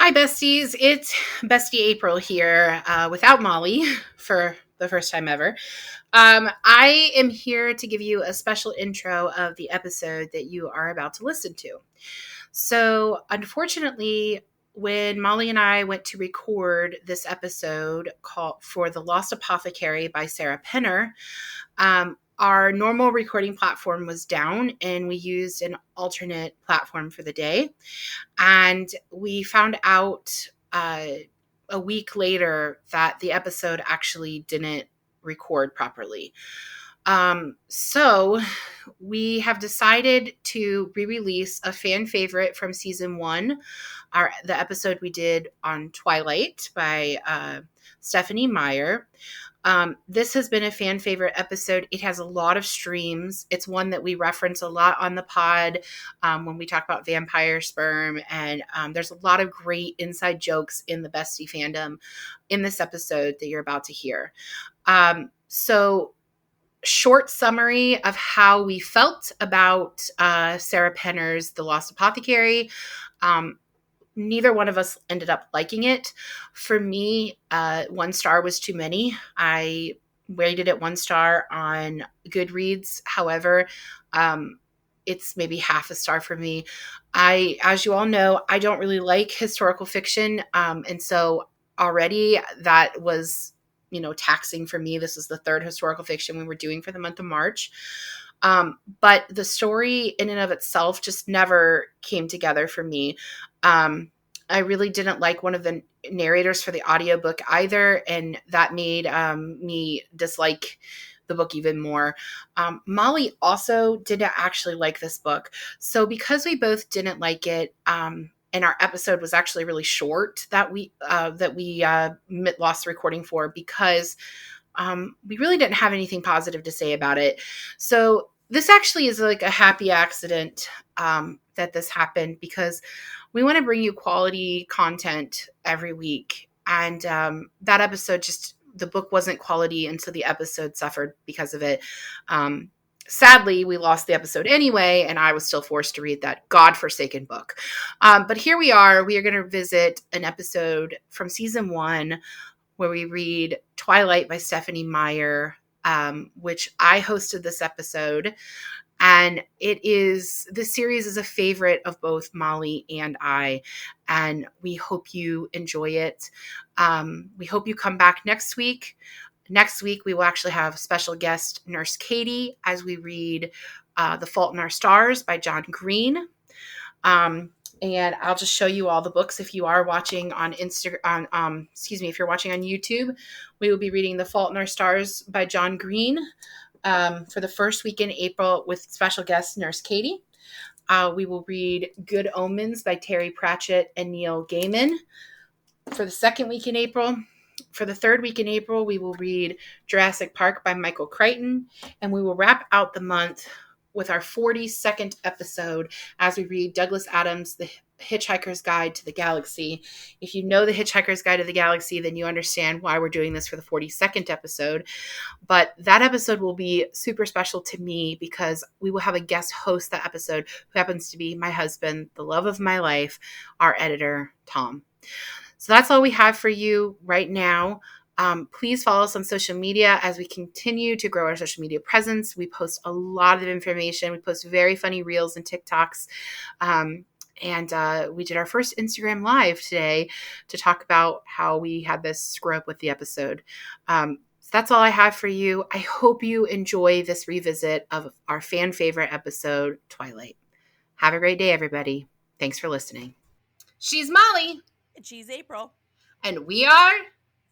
Hi, besties. It's Bestie April here without Molly for the first time ever. I am here to give you a special intro of the episode that you are about to listen to. So, unfortunately, when Molly and I went to record this episode called for the Lost Apothecary by Sarah Penner, our normal recording platform was down and we used an alternate platform for the day. And we found out a week later that the episode actually didn't record properly. So we have decided to re-release a fan favorite from season 1, the episode we did on Twilight by Stephenie Meyer. This has been a fan favorite episode. It has a lot of streams. It's one that we reference a lot on the pod when we talk about vampire sperm. And there's a lot of great inside jokes in the Bestie fandom in this episode that you're about to hear. So short summary of how we felt about Sarah Penner's The Lost Apothecary. Neither one of us ended up liking it. For me, 1 star was too many. I rated it 1 star on Goodreads. However, it's maybe half a star for me. As you all know, I don't really like historical fiction. And so already that was, taxing for me. This is the 3rd historical fiction we were doing for the month of March. But the story in and of itself just never came together for me. I really didn't like one of the narrators for the audiobook either, and that made me dislike the book even more. Molly also didn't actually like this book. So because we both didn't like it, and our episode was actually really short that we lost the recording for because we really didn't have anything positive to say about it. So this actually is like a happy accident that this happened because we want to bring you quality content every week. And that episode the book wasn't quality, and so the episode suffered because of it. Sadly, we lost the episode anyway, and I was still forced to read that godforsaken book. But here we are. We are going to visit an episode from season 1 where we read Twilight by Stephenie Meyer, which I hosted this episode. And this series is a favorite of both Molly and I, and we hope you enjoy it. We hope you come back next week. Next week, we will actually have special guest Nurse Katie as we read The Fault in Our Stars by John Green. And I'll just show you all the books. If you are watching on if you're watching on YouTube, we will be reading The Fault in Our Stars by John Green for the first week in April with special guest Nurse Katie. We will read Good Omens by Terry Pratchett and Neil Gaiman for the second week in April. For the third week in April, we will read Jurassic Park by Michael Crichton, and we will wrap out the month with our 42nd episode as we read Douglas Adams' The Hitchhiker's Guide to the Galaxy. If you know The Hitchhiker's Guide to the Galaxy, then you understand why we're doing this for the 42nd episode. But that episode will be super special to me because we will have a guest host that episode who happens to be my husband, the love of my life, our editor, Tom. So that's all we have for you right now. Please follow us on social media as we continue to grow our social media presence. We post a lot of information. We post very funny reels and TikToks. And we did our first Instagram Live today to talk about how we had this screw up with the episode. So that's all I have for you. I hope you enjoy this revisit of our fan favorite episode, Twilight. Have a great day, everybody. Thanks for listening. She's Molly. And she's April. And we are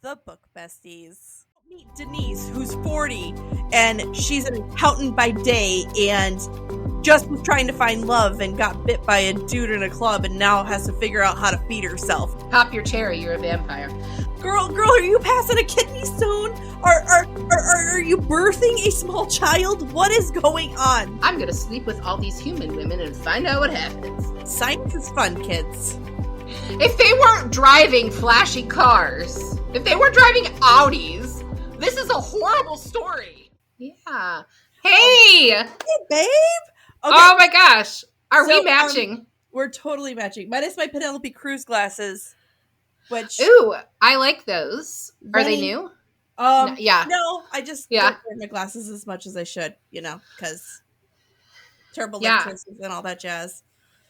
the Book Besties. Meet Denise, who's 40, and she's an accountant by day, and just was trying to find love and got bit by a dude in a club, and now has to figure out how to feed herself. Pop your cherry, you're a vampire. Girl, are you passing a kidney stone? Are you birthing a small child? What is going on? I'm gonna sleep with all these human women and find out what happens. Science is fun, kids. If they weren't driving flashy cars, if they weren't driving Audis, this is a horrible story. Yeah. Hey! Hey, babe! Okay. Oh my gosh. Are we matching? We're totally matching. Minus my Penelope Cruz glasses. which Ooh, I like those. Are they Zenny, new? No, yeah. no, I just Yeah. don't wear my glasses as much as I should, because Yeah. turbulences and all that jazz.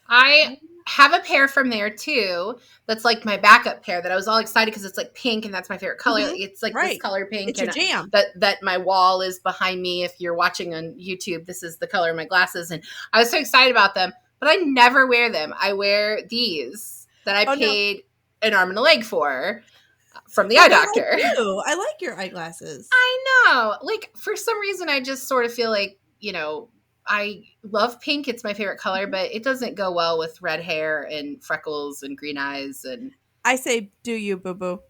I have a pair from there too. That's like my backup pair that I was all excited because it's like pink and that's my favorite color. Mhm. It's like this Right. color pink, It's your and jam. that my wall is behind me. If you're watching on YouTube, this is the color of my glasses, and I was so excited about them. But I never wear them. I wear these that I Oh, no. paid an arm and a leg for from the But eye they're like doctor. you. I like your eyeglasses. I know. Like, for some reason, I just sort of feel like, I love pink. It's my favorite color, but it doesn't go well with red hair and freckles and green eyes. And I say, do you, boo boo.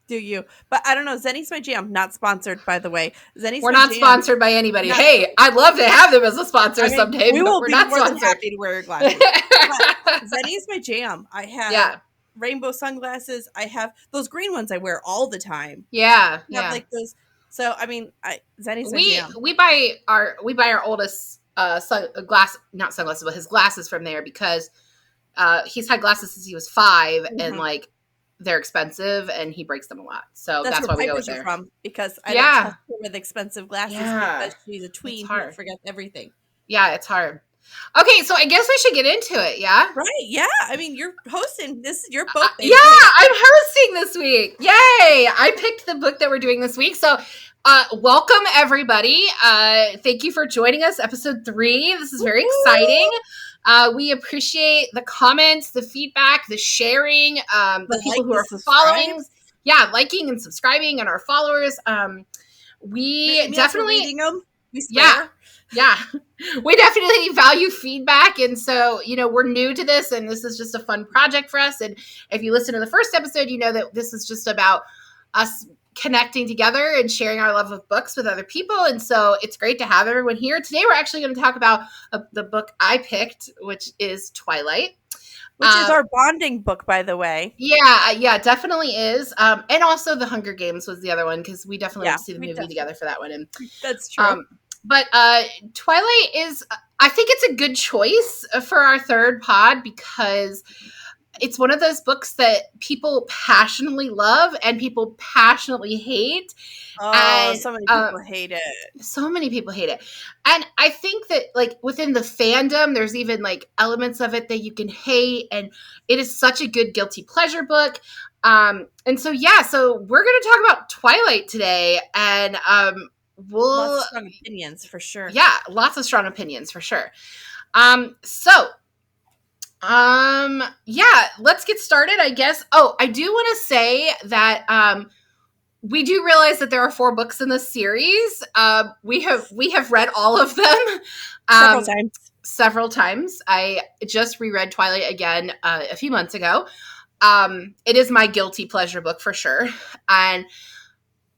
Do you. But I don't know. Zenny's my jam. Not sponsored, by the way. Zenny's we're my not jam. sponsored by anybody. Not, Hey, I'd love to have them as a sponsor someday, we but will we're be not more than sponsored. happy to wear your glasses. But Zenny's my jam. I have rainbow sunglasses. I have those green ones I wear all the time. Yeah. I have like those. So Zenny's my jam. We buy our oldest not sunglasses, but his glasses from there because he's had glasses since he was 5, and like they're expensive and he breaks them a lot. So that's why we go with there. From, because I don't trust her with expensive glasses because she's a tween who forgets everything. Yeah, it's hard. Okay, so I guess we should get into it, yeah? Right, yeah. I mean, you're hosting. This is your book. Yeah, I'm hosting this week. Yay! I picked the book that we're doing this week. So welcome, everybody. Thank you for joining us, episode 3. This is very exciting. We appreciate the comments, the feedback, the sharing, the people who are following. Yeah, liking and subscribing, and our followers. We definitely reading them. We swear. Yeah. We definitely value feedback. And so, we're new to this, and this is just a fun project for us. And if you listen to the first episode, you know that this is just about us connecting together and sharing our love of books with other people. And so it's great to have everyone here. Today, we're actually going to talk about the book I picked, which is Twilight. Which is our bonding book, by the way. Yeah, definitely is. And also The Hunger Games was the other one, because we definitely went to see the movie together for that one. And that's true. But Twilight is, I think it's a good choice for our third pod, because it's one of those books that people passionately love and people passionately hate. And so many people hate it. So many people hate it. And I think that, like, within the fandom, there's even, like, elements of it that you can hate. And it is such a good guilty pleasure book. And so we're going to talk about Twilight today. And lots of strong opinions for sure. Yeah, lots of strong opinions for sure. Let's get started, I guess. Oh, I do want to say that we do realize that there are 4 books in this series. We have read all of them several times. I just reread Twilight again a few months ago. It is my guilty pleasure book for sure, and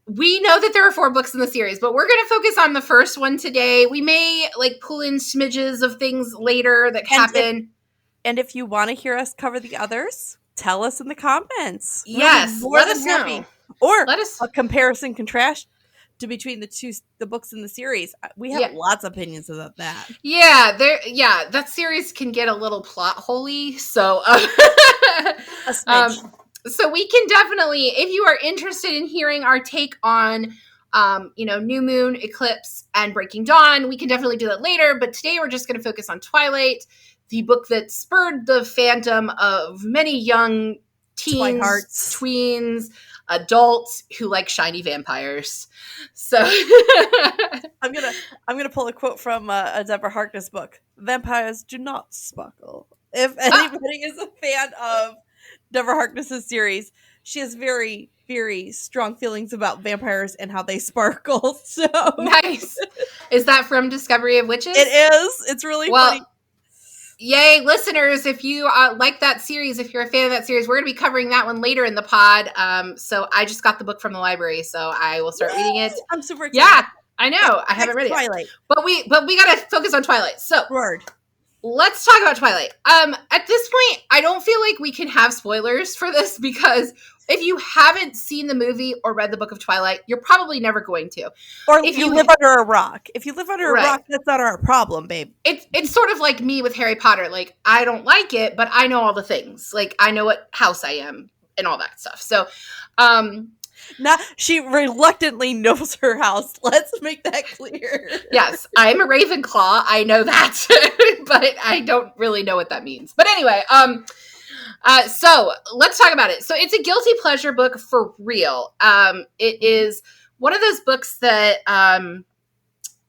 we know that there are 4 books in the series, but we're going to focus on the first one today. We may pull in smidges of things later that happen. And if you want to hear us cover the others, tell us in the comments. Yes, let us know. Or a comparison contrast between the books in the series. We have lots of opinions about that. Yeah, that series can get a little plot holy. So, so we can definitely, if you are interested in hearing our take on, New Moon, Eclipse, and Breaking Dawn, we can definitely do that later. But today we're just going to focus on Twilight, the book that spurred the fandom of many young teens, tweens, adults who like shiny vampires. So I'm gonna pull a quote from a Deborah Harkness book. Vampires do not sparkle. If anybody is a fan of Deborah Harkness's series, she has very, very strong feelings about vampires and how they sparkle. So nice. Is that from Discovery of Witches? It is. It's really funny. Yay, listeners, if you like that series, if you're a fan of that series, we're going to be covering that one later in the pod. So I just got the book from the library, so I will start reading it. I'm super excited. Yeah, I know. I haven't read Twilight. it. But we got to focus on Twilight. So word. Let's talk about Twilight. At this point, I don't feel like we can have spoilers for this, because if you haven't seen the movie or read the book of Twilight, you're probably never going to. Or if you live under a rock. If you live under a rock, that's not our problem, babe. It's sort of like me with Harry Potter. Like, I don't like it, but I know all the things. Like, I know what house I am. and all that stuff. So, um, Not she reluctantly knows her house. Let's make that clear. yes, I'm a Ravenclaw. I know that, but I don't really know what that means. But anyway, so let's talk about it. So it's a guilty pleasure book for real. It is one of those books that,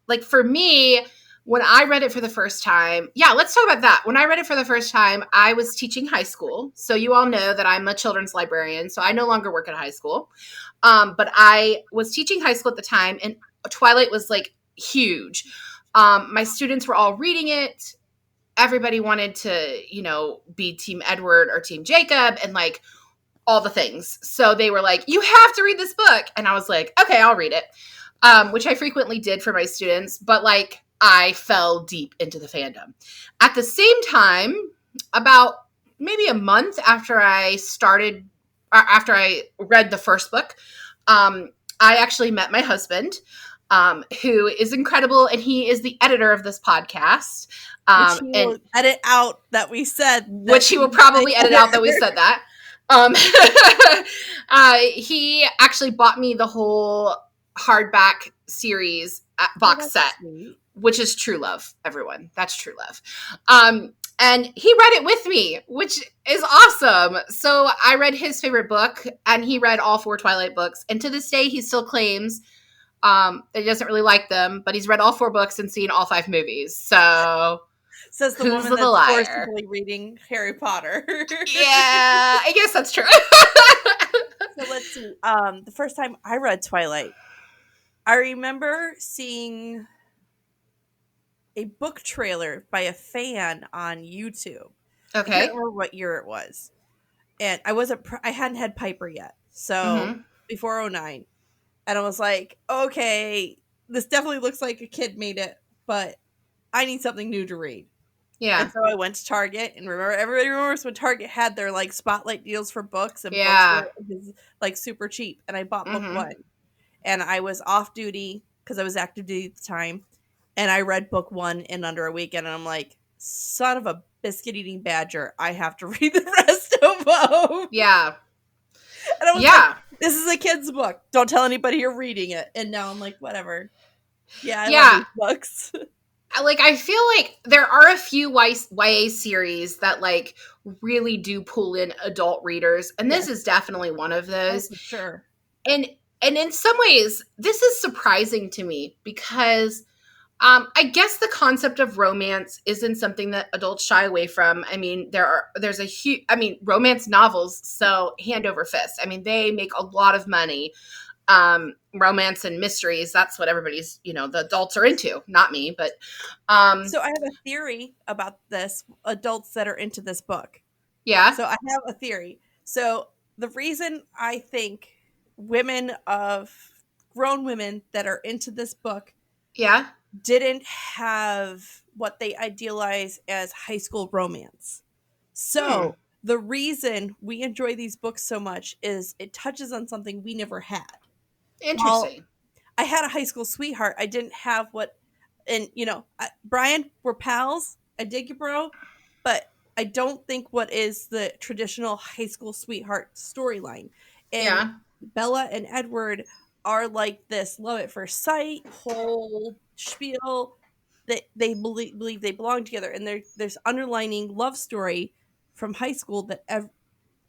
like for me, when I read it for the first time, yeah, let's talk about that. When I read it for the first time, I was teaching high school. So you all know that I'm a children's librarian. So I no longer work at a high school. But I was teaching high school at the time, and Twilight was like huge. My students were all reading it. Everybody wanted to, be Team Edward or Team Jacob and like all the things. So they were like, you have to read this book. And I was like, okay, I'll read it. Which I frequently did for my students, but like I fell deep into the fandom. At the same time, about maybe a month after I read the first book, I actually met my husband, who is incredible, and he is the editor of this podcast. Which he will edit out that we said. Which he will probably edit out that we said that. He actually bought me the whole hardback series box set, sweet. Which is true love, everyone. That's true love. And he read it with me, which is awesome. So I read his favorite book, and he read all 4 Twilight books. And to this day, he still claims that he doesn't really like them, but he's read all 4 books and seen all 5 movies. So says the woman that's forcibly reading Harry Potter. Yeah, I guess that's true. So let's see. The first time I read Twilight, I remember seeing a book trailer by a fan on YouTube. Okay. I can't remember what year it was. And I hadn't had Piper yet. So before 2009. And I was like, okay, this definitely looks like a kid made it, but I need something new to read. Yeah. And so I went to Target, and everybody remembers when Target had their like spotlight deals for books, and books were like super cheap. And I bought book 1. And I was off duty because I was active duty at the time. And I read book 1 in under a weekend, and I'm like, son of a biscuit eating badger, I have to read the rest of them. Yeah. And I was like, this is a kid's book. Don't tell anybody you're reading it. And now I'm like, whatever. Yeah, I love these books. Like, I feel like there are a few YA series that like really do pull in adult readers, and this is definitely one of those. Oh, for sure. And in some ways, this is surprising to me because I guess the concept of romance isn't something that adults shy away from. I mean, there's a huge, romance novels sell hand over fist. I mean, they make a lot of money. Romance and mysteries, that's what everybody's, the adults are into, not me, but so I have a theory about this, adults that are into this book. Yeah. So I have a theory. So the reason I think grown women that are into this book didn't have what they idealize as high school romance. So the reason we enjoy these books so much is it touches on something we never had. Interesting. I had a high school sweetheart. I didn't have Brian, we're pals. I dig you, bro. But I don't think what is the traditional high school sweetheart storyline. And Bella and Edward are like this love at first sight, whole spiel that they believe they belong together. And there's underlining love story from high school that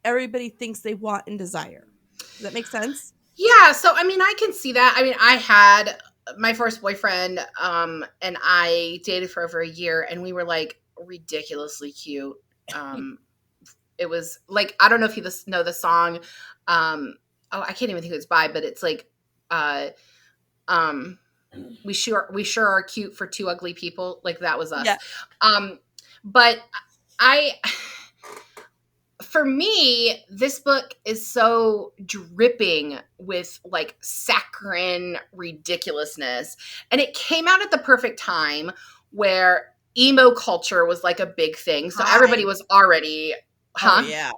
everybody thinks they want and desire. Does that make sense? Yeah, so I can see that. I had my first boyfriend, and I dated for over a year, and we were like ridiculously cute. It was like, I don't know if you know the song. I can't even think who it's by, but it's like, we sure are cute for 2 ugly people. Like that was us. Yeah. But for me, this book is so dripping with like saccharine ridiculousness. And it came out at the perfect time where emo culture was like a big thing. So everybody was already, Oh, yeah.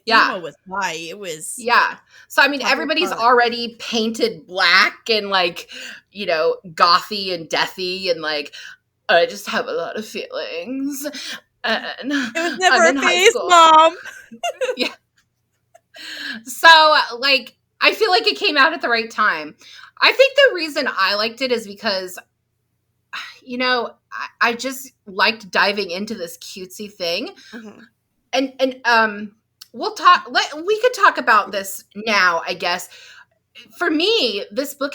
Emo was high. It was. Yeah. So, everybody's already painted black and like, gothy and deathy and like, I just have a lot of feelings. And it was never a phase, Mom. Yeah. like, I feel like it came out at the right time. I think the reason I liked it is because, I just liked diving into this cutesy thing. Mhm. And we could talk about this now, I guess. For me, this book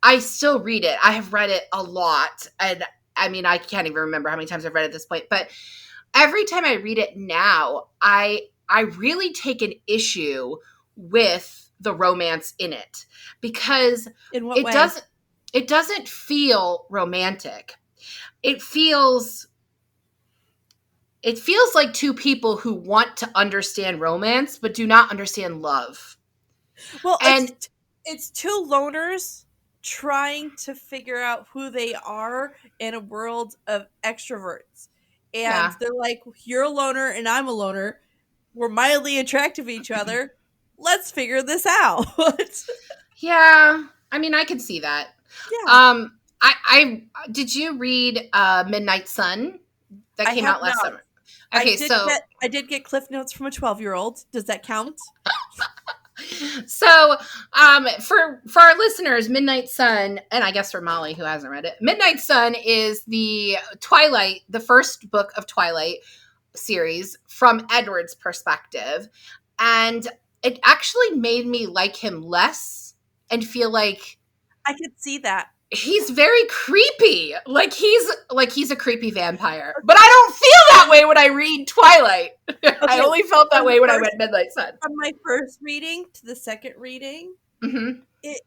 I still read it. I have read it a lot. And I mean, I can't even remember how many times I've read it at this point, but every time I read it now, I really take an issue with the romance in it, because In what it way? doesn't feel romantic. It feels like two people who want to understand romance but do not understand love. Well, And it's two loners trying to figure out who they are in a world of extroverts. And yeah. they're like, you're a loner and I'm a loner. We're mildly attractive to each other. Let's figure this out. Yeah, I mean, I can see that. Yeah, I did you read Midnight Sun that I came have out last not. summer? Okay, so I did get cliff notes from a 12-year-old. Does that count? So, for our listeners, Midnight Sun, and I guess for Molly who hasn't read it, Midnight Sun is the first book of Twilight series from Edward's perspective, and it actually made me like him less and feel like I could see that. he's very creepy. Like he's a creepy vampire. But I don't feel that way when I read Twilight. I Okay, only felt that from way when I read Midnight Sun. my first reading to the second reading, Mm-hmm. it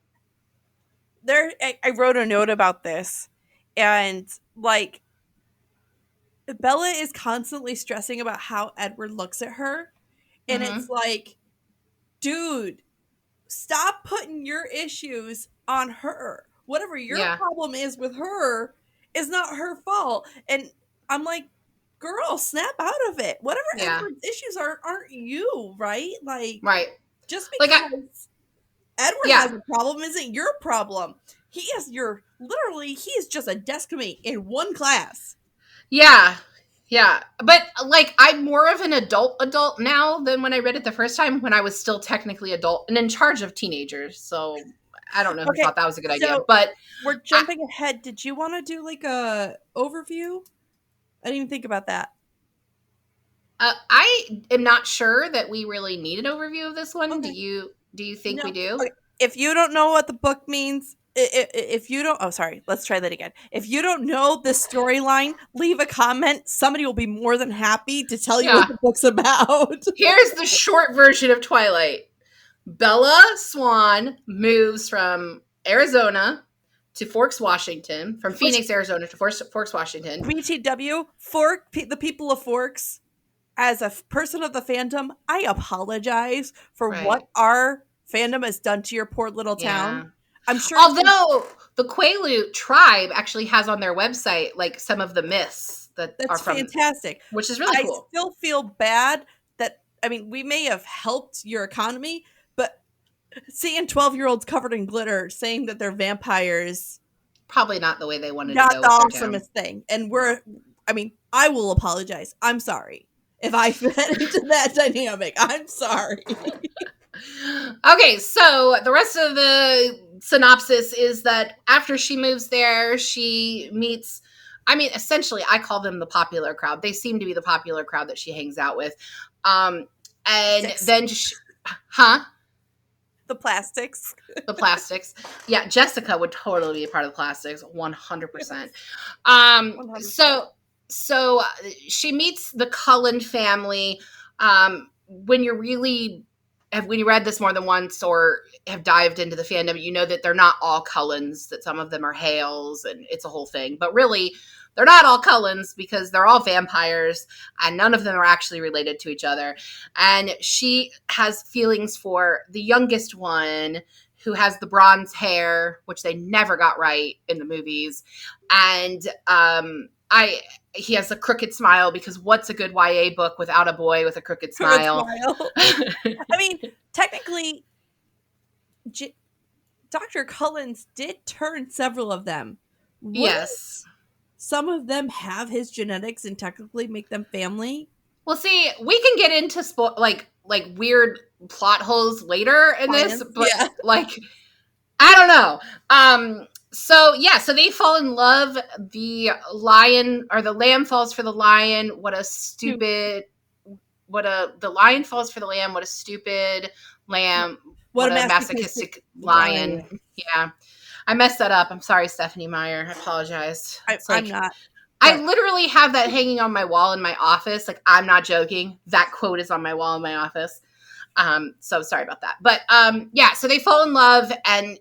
I wrote a note about this, and like Bella is constantly stressing about how Edward looks at her, and Mm-hmm. it's like, dude, stop putting your issues on her. Whatever your Yeah. problem is with her is not her fault. And I'm like, girl, snap out of it. Whatever Yeah. Edward's issues are, aren't you, right? Like, Right. just Like I because Edward yeah. has a problem isn't your problem. He is he is just a desk mate in one class. Yeah. Yeah. But like I'm more of an adult now than when I read it the first time, when I was still technically adult and in charge of teenagers. So I don't know who Okay, thought that was a good idea. so But we're I, jumping ahead. Did you want to do like a overview? I didn't even think about that. I am not sure that we really need an overview of this one. Do Okay. you think we No. do? Okay. If you don't know what the book means, if you don't, oh, sorry, let's try that again. If you don't know the storyline, leave a comment. Somebody will be more than happy to tell you what Yeah. the book's about. Here's the short version of Twilight. Bella Swan moves from Arizona to Forks, Washington, from Which, Phoenix, Arizona to Forks, Washington. BTW, the people of Forks, as a person of the fandom, I apologize for what Right. our fandom has done to your poor little town. Yeah. I'm sure it's Although the Quaalude tribe actually has on their website like some of the myths that are that's from, fantastic. which is really I cool. still feel bad that, I mean, we may have helped your economy, but seeing 12-year-olds covered in glitter saying that they're vampires, Probably not the way they wanted to not go the with their town. awesomest thing. And I mean, I will apologize. I'm sorry if I fed into that dynamic. I'm sorry. Okay, so the rest of the synopsis is that after she moves there, she meets, I mean, essentially, I call them the popular crowd. They seem to be the popular crowd that she hangs out with. And Six. then, huh? The plastics. The plastics. Yeah, Jessica would totally be a part of the plastics, 100%. 100%. So she meets the Cullen family. When when you read this more than once or have dived into the fandom, you know that they're not all Cullens, that some of them are Hales, and it's a whole thing. But really, they're not all Cullens because they're all vampires, and none of them are actually related to each other. And she has feelings for the youngest one, who has the bronze hair, which they never got right in the movies. And he has a crooked smile, because what's a good YA book without a boy with a crooked smile? I mean, technically, Dr. Cullens did turn several of them. Wouldn't Yes. some of them have his genetics and technically make them family? Well, see, we can get into like weird plot holes later in this, Science, but yeah. like I don't know. So yeah, so they fall in love. The lion or the lamb falls for the lion. What a stupid the lion falls for the lamb. What a stupid lamb. What What a a masochistic masochistic lion. lion. Yeah. I messed that up. I'm sorry, Stephenie Meyer. I apologize. It's I'm like not, I but literally have that hanging on my wall in my office. Like I'm not joking. That quote is on my wall in my office. So sorry about that. But yeah, so they fall in love, and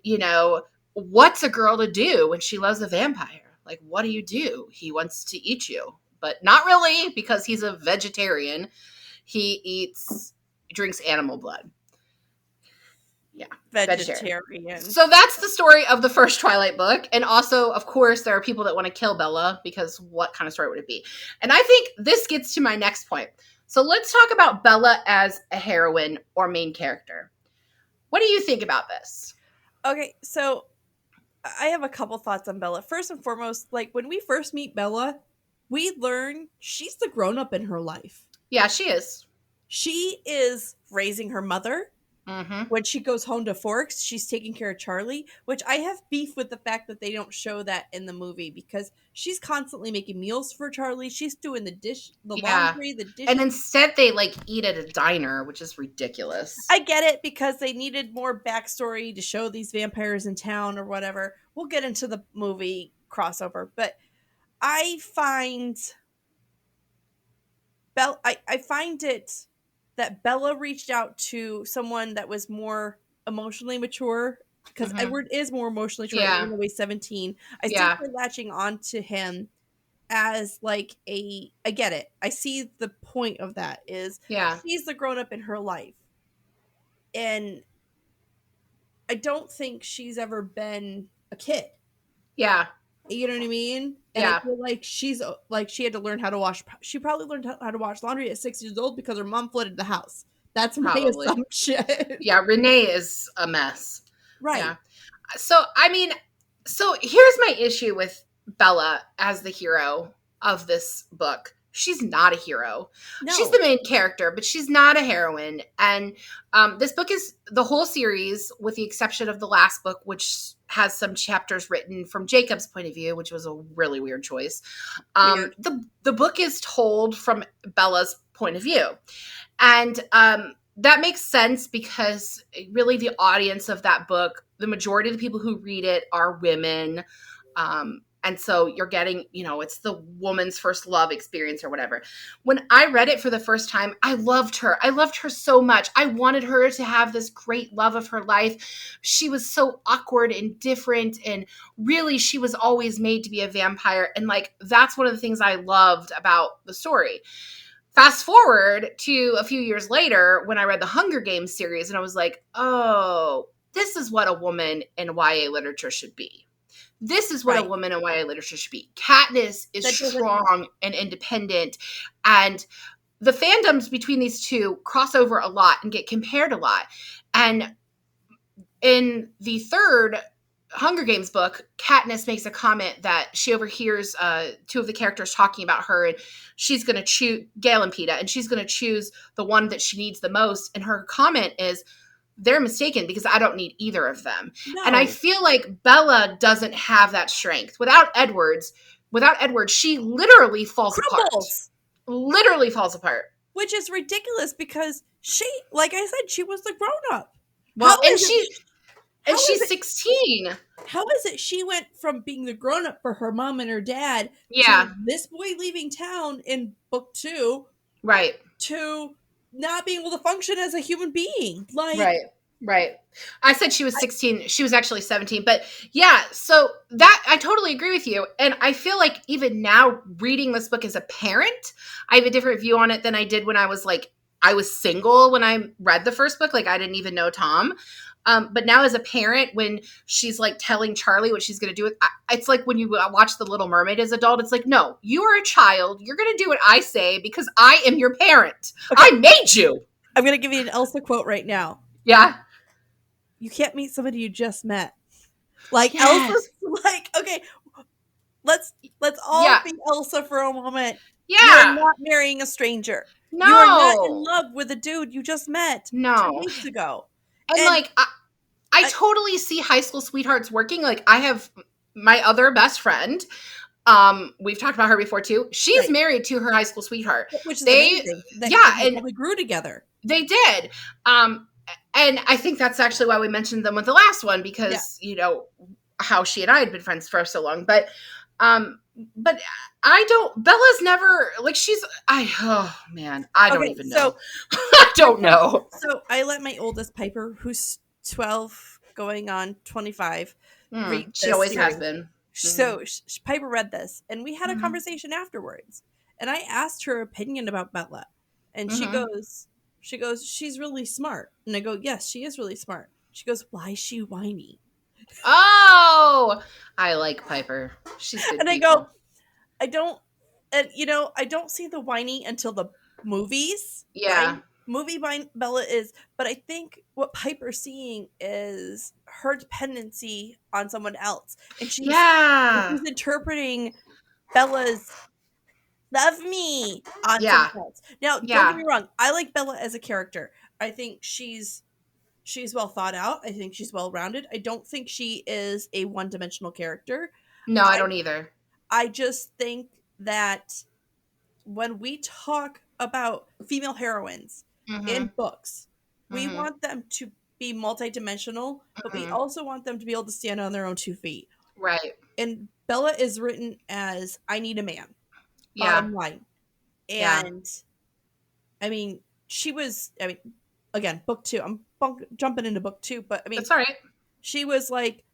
what's a girl to do when she loves a vampire? Like, what do you do? He wants to eat you, but not really because he's a vegetarian. Drinks animal blood. Yeah, vegetarian. vegetarian. So that's the story of the first Twilight book. And also, of course, there are people that want to kill Bella because what kind of story would it be? And I think this gets to my next point. So let's talk about Bella as a heroine or main character. What do you think about this? Okay, so I have a couple thoughts on Bella. First and foremost, like when we first meet Bella, we learn she's the grown up in her life. Yeah, she is. She is raising her mother. Mm-hmm. When she goes home to Forks, she's taking care of Charlie, which I have beef with the fact that they don't show that in the movie because she's constantly making meals for Charlie. She's doing the Yeah. laundry, the dishes. And instead they like eat at a diner, which is ridiculous. I get it because they needed more backstory to show these vampires in town or whatever. We'll get into the movie crossover, but I find I find it that Bella reached out to someone that was more emotionally mature because Mm-hmm. Edward is more emotionally mature, Yeah. even though he's 17. I still Yeah. feel latching on to him as like I get it. I see the point of that is Yeah. she's the grown up in her life. And I don't think she's ever been a kid. Yeah. You know what I mean? And I Yeah. feel like she's like she had to learn how to wash. She probably learned how to wash laundry at 6 years old because her mom flooded the house. That's my Probably. assumption. Yeah, Renee is a mess. Right. Yeah. So, I mean, so here's my issue with Bella as the hero of this book. She's not a hero. No. She's the main character, but she's not a heroine. And this book is the whole series, with the exception of the last book, which has some chapters written from Jacob's point of view, which was a really weird choice. Weird. The book is told from Bella's point of view. And that makes sense because really the audience of that book, the majority of the people who read it are women. And so you're getting, it's the woman's first love experience or whatever. When I read it for the first time, I loved her. I loved her so much. I wanted her to have this great love of her life. She was so awkward and different. And really, she was always made to be a vampire. And like, that's one of the things I loved about the story. Fast forward to a few years later when I read the Hunger Games series, and I was like, oh, this is what a woman in YA literature should be. This is what Right. a woman in YA literature should be. Katniss is strong and independent, and the fandoms between these two cross over a lot and get compared a lot. And in the third Hunger Games book, Katniss makes a comment that she overhears two of the characters talking about her, and she's going to choose Gale and Peeta, and she's going to choose the one that she needs the most. And her comment is, they're mistaken because I don't need either of them. No. And I feel like Bella doesn't have that strength. Without Edward, she literally falls apart. Literally falls apart. Which is ridiculous because she, like I said, she was the grown up. Well, she's 16. How is it she went from being the grown up for her mom and her dad to this boy leaving town in book 2, right, to not being able to function as a human being? Like, right. I said she was 16. She was actually 17. But yeah, so that I totally agree with you. And I feel like even now reading this book as a parent, I have a different view on it than I did when I was single when I read the first book. Like I didn't even know Tom. But now as a parent, when she's like telling Charlie what she's going to do, it's like when you watch The Little Mermaid as an adult, it's like, no, you are a child. You're going to do what I say because I am your parent. Okay. I made you. I'm going to give you an Elsa quote right now. Yeah. You can't meet somebody you just met. Like, yes. Elsa's like, okay, let's all be Elsa for a moment. Yeah. You're not marrying a stranger. You are not in No. love with a dude you just met 2 No. weeks ago. And And like I I totally see high school sweethearts working. Like I have my other best friend. We've talked about her before too. She's right, married to her high school sweetheart. which is They amazing that yeah, they and probably grew together. they did. Um and I think that's actually why we mentioned them with the last one Yeah. because, how she and I had been friends for so long. Um but I don't Bella's never like she's I oh man, I don't Okay, even so know. I don't know. so I let my oldest Piper, who's 12 going on 25, read She this always has series. been. Hmm. So Piper read this, and we had a Hmm. conversation afterwards. And I asked her opinion about Bella, and Hmm. she's really smart. And I go, yes, she is really smart. She goes, why is she whiny? Oh, I like Piper. She's good And I go, people. I don't, and I don't see the whiny until the movies, right? Yeah. Bella is, but I think what Piper's seeing is her dependency on someone else, and Yeah. she's interpreting Bella's love me on Yeah. someone else. Now, don't get Yeah. me wrong, I like Bella as a character. I think she's well thought out. I think she's well rounded. I don't think she is a one dimensional character. No, I I don't either. I just think that when we talk about female heroines Mm-hmm. in books, we Mm-hmm. want them to be multidimensional, but we Mm-hmm. also want them to be able to stand on their own 2 feet. Right. And Bella is written as I need a man, Yeah. bottom line. Yeah. And I mean, again, book two. I'm jumping into book two, but I mean, That's all right. she was like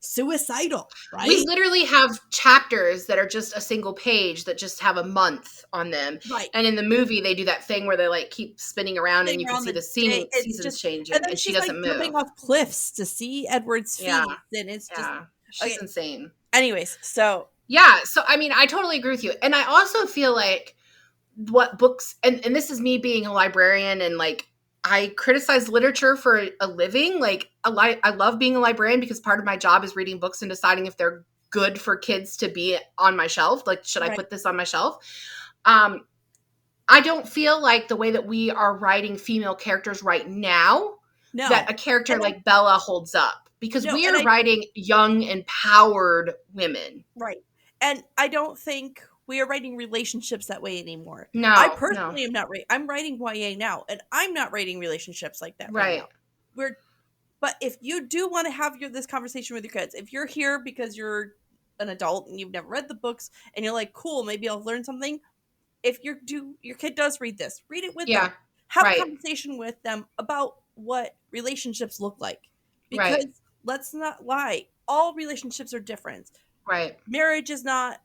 suicidal, We right? literally have chapters that are just a single page that just have a month on them. Right. And in the movie, they do that thing where they like keep spinning around and Sitting you can around see the the day, it's seasons just, and changing then and she she's like doesn't jumping move. off cliffs to see Edward's Yeah. feet, and it's just Yeah. She's okay. insane. Anyways, so Yeah. So, I mean, I totally agree with you. And I also feel like what books and this is me being a librarian and like I criticize literature for a living. Like I love being a librarian because part of my job is reading books and deciding if they're good for kids to be on my shelf. Like, should I right, put this on my shelf? Um, I don't feel like the way that we are writing female characters right now no, that a character and I like Bella holds up because no, we and are I writing young, empowered women. right, and I don't think we are writing relationships that way anymore. I No, no, personally am not writing. I'm writing YA now, and I'm not writing relationships like that right right, now. We're But if you do want to have this conversation with your kids, if you're here because you're an adult and you've never read the books and you're like, cool, maybe I'll learn something. If your kid does read this, read it with them. yeah, Have a right, conversation with them about what relationships look like. right, Because let's not lie, all relationships are different. right, Marriage is not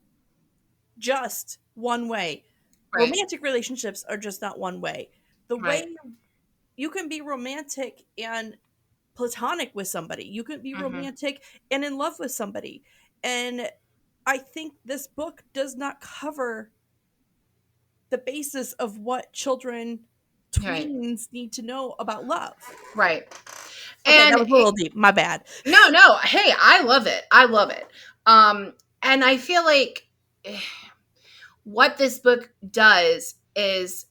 just one way. right, Romantic relationships are just not one way. The right. way you can be romantic and platonic with somebody. You can be Mhm. romantic and in love with somebody. And I think this book does not cover the basis of what children, Right. tweens need to know about love. Right. Okay, that And was a little deep. My bad. no. Hey, I love it. I love it. And I feel like what this book does is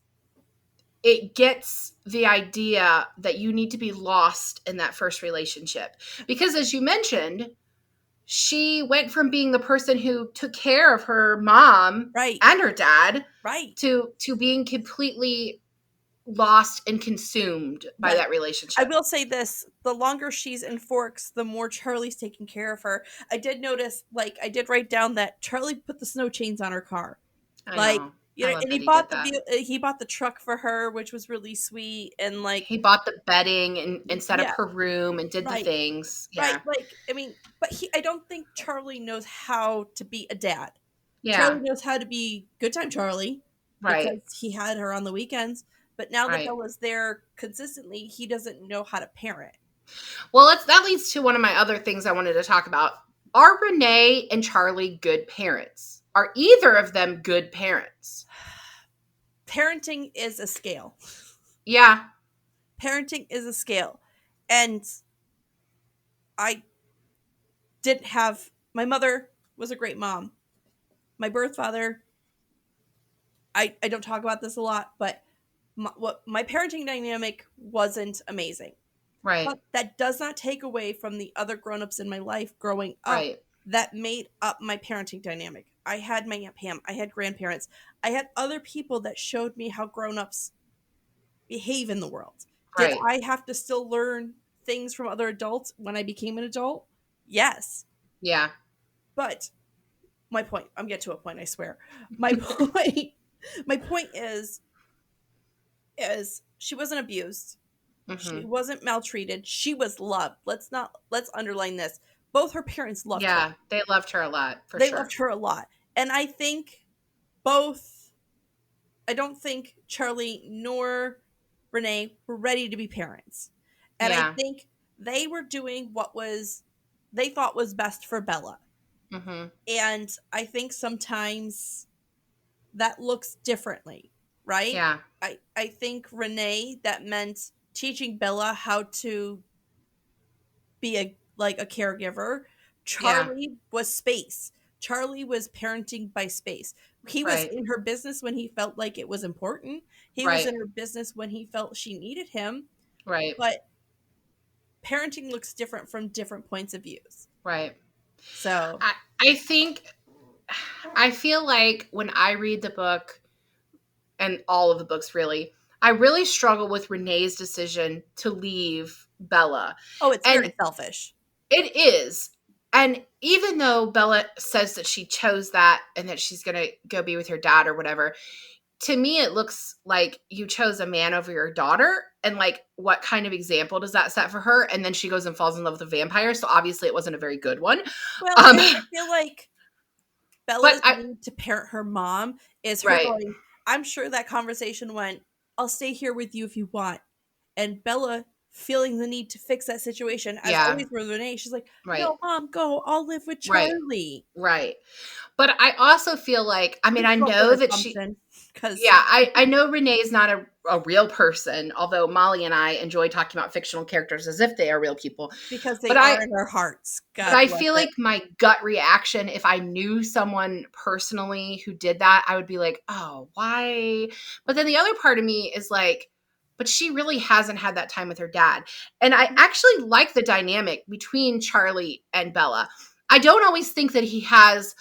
it gets the idea that you need to be lost in that first relationship. Because as you mentioned, she went from being the person who took care of her mom Right. and her dad Right. to being completely lost and consumed by Right. that I relationship. will say this, the longer she's in Forks, the more Charlie's taking care of her. I did notice, like, I did write down that Charlie put the snow chains on her car. I Like, know. I love and that he did that. he bought the truck for her, which was really sweet. And like, He bought the bedding and set up yeah, her room and did the right, things. right. Yeah. Like, I mean, but I don't think Charlie knows how to be a dad. Yeah. Charlie knows how to be good time Charlie Right. because he had her on the weekends. But now that Right. Bella's there consistently, he doesn't know how to parent. Well, that leads to one of my other things I wanted to talk about. Are Renee and Charlie good parents? Are either of them good parents? Parenting is a scale. Yeah. Parenting is a scale. And I didn't have, my mother was a great mom. My birth father, I don't talk about this a lot, but my parenting dynamic wasn't amazing. Right. But that does not take away from the other grown-ups in my life growing up Right. that made up my parenting dynamic. I had my Aunt Pam, I had grandparents, I had other people that showed me how grown-ups behave in the world. Did Right. I have to still learn things from other adults when I became an adult? Yes. Yeah. But my point, I'm getting to a point, I swear. My point is she wasn't abused. She Mm-hmm. wasn't maltreated. She was loved. Let's underline this. Both her parents loved her. Yeah. They loved her a lot, for They sure. loved her a lot. And I think both I don't think Charlie nor Renee were ready to be parents. And I Yeah. think they were doing what was they thought was best for Bella. Mm-hmm. And I think sometimes that looks differently, right? Yeah. I think Renee, that meant teaching Bella how to be a caregiver. Yeah. Charlie was space. Charlie was parenting by space. He was Right. in her business when he felt like it was important. He was Right. in her business when he felt she needed him. Right. But parenting looks different from different points of views. Right. So, I think I feel like when I read the book, and all of the books really, I really struggle with Renee's decision to leave Bella. oh, it's And very selfish. it is. And even though Bella says that she chose that and that she's going to go be with her dad or whatever, to me it looks like you chose a man over your daughter. And like, what kind of example does that set for her? And then she goes and falls in love with a vampire. So obviously it wasn't a very good one. Well, Um, and I feel like but Bella's I, need to parent her mom is her right. going, I'm sure that conversation went, I'll stay here with you if you want. And Bella feeling the need to fix that situation, as Yeah. always with Renee, she's like, Right. no, mom, go. I'll live with Right. Charlie. Right. But I also feel like, I mean, Just I go for know that she, assumption, because yeah, I know Renee is not a real person, although Molly and I enjoy talking about fictional characters as if they are real people. they But are in our hearts. but God I bless feel it. like my gut reaction, if I knew someone personally who did that, I would be like, oh, why? But then the other part of me is like, but she really hasn't had that time with her dad. And I actually like the dynamic between Charlie and Bella. I don't always think that he has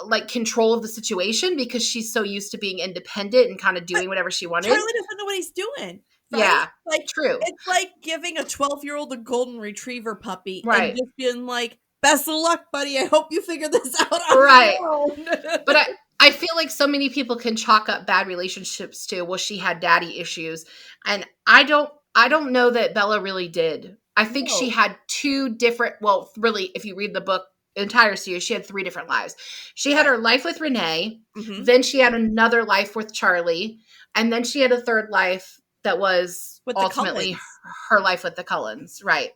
like control of the situation because she's so used to being independent and kind of But doing whatever she wanted. Charlie doesn't know what he's doing, right? Yeah, Like, true. it's like giving a 12-year-old a golden retriever puppy and Right, just being like, best of luck, buddy. I hope you figure this out on right. your own. But I feel like so many people can chalk up bad relationships to, well, she had daddy issues. And I don't know that Bella really did. I think she No. had two different, well, really, if you read the book, entire series, she had three different lives. She had Right. her life with Renee, Mhm. then she had another life with Charlie, and then she had a third life that was With the ultimately Cullens. her life with the Cullens. Right.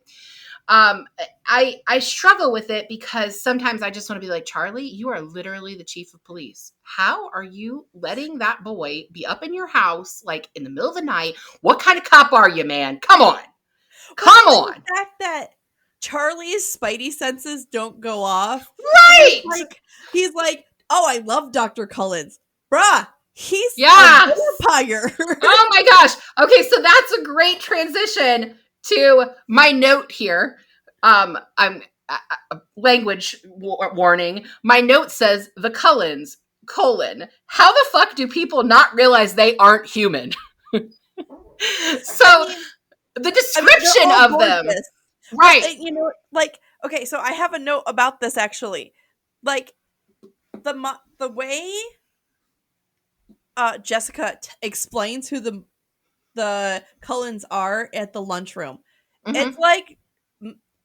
um I struggle with it because sometimes I just want to be like, Charlie, you are literally the chief of police. How are you letting that boy be up in your house like in the middle of the night? What kind of cop are you, man? Come on. Well, Come and on. the fact that Charlie's spidey senses don't go off. Right. He's like, oh, I love Dr. Cullens. Bruh, he's Yeah. a vampire. Oh my gosh. Okay, so that's a great transition to my note here. I'm language warning. My note says the Cullens, how the fuck do people not realize they aren't human? So I mean, the they're description all of them, gorgeous. right? But, okay, so I have a note about this actually. Like, the way Jessica explains who the Cullens are at the lunchroom, it's Mm-hmm. like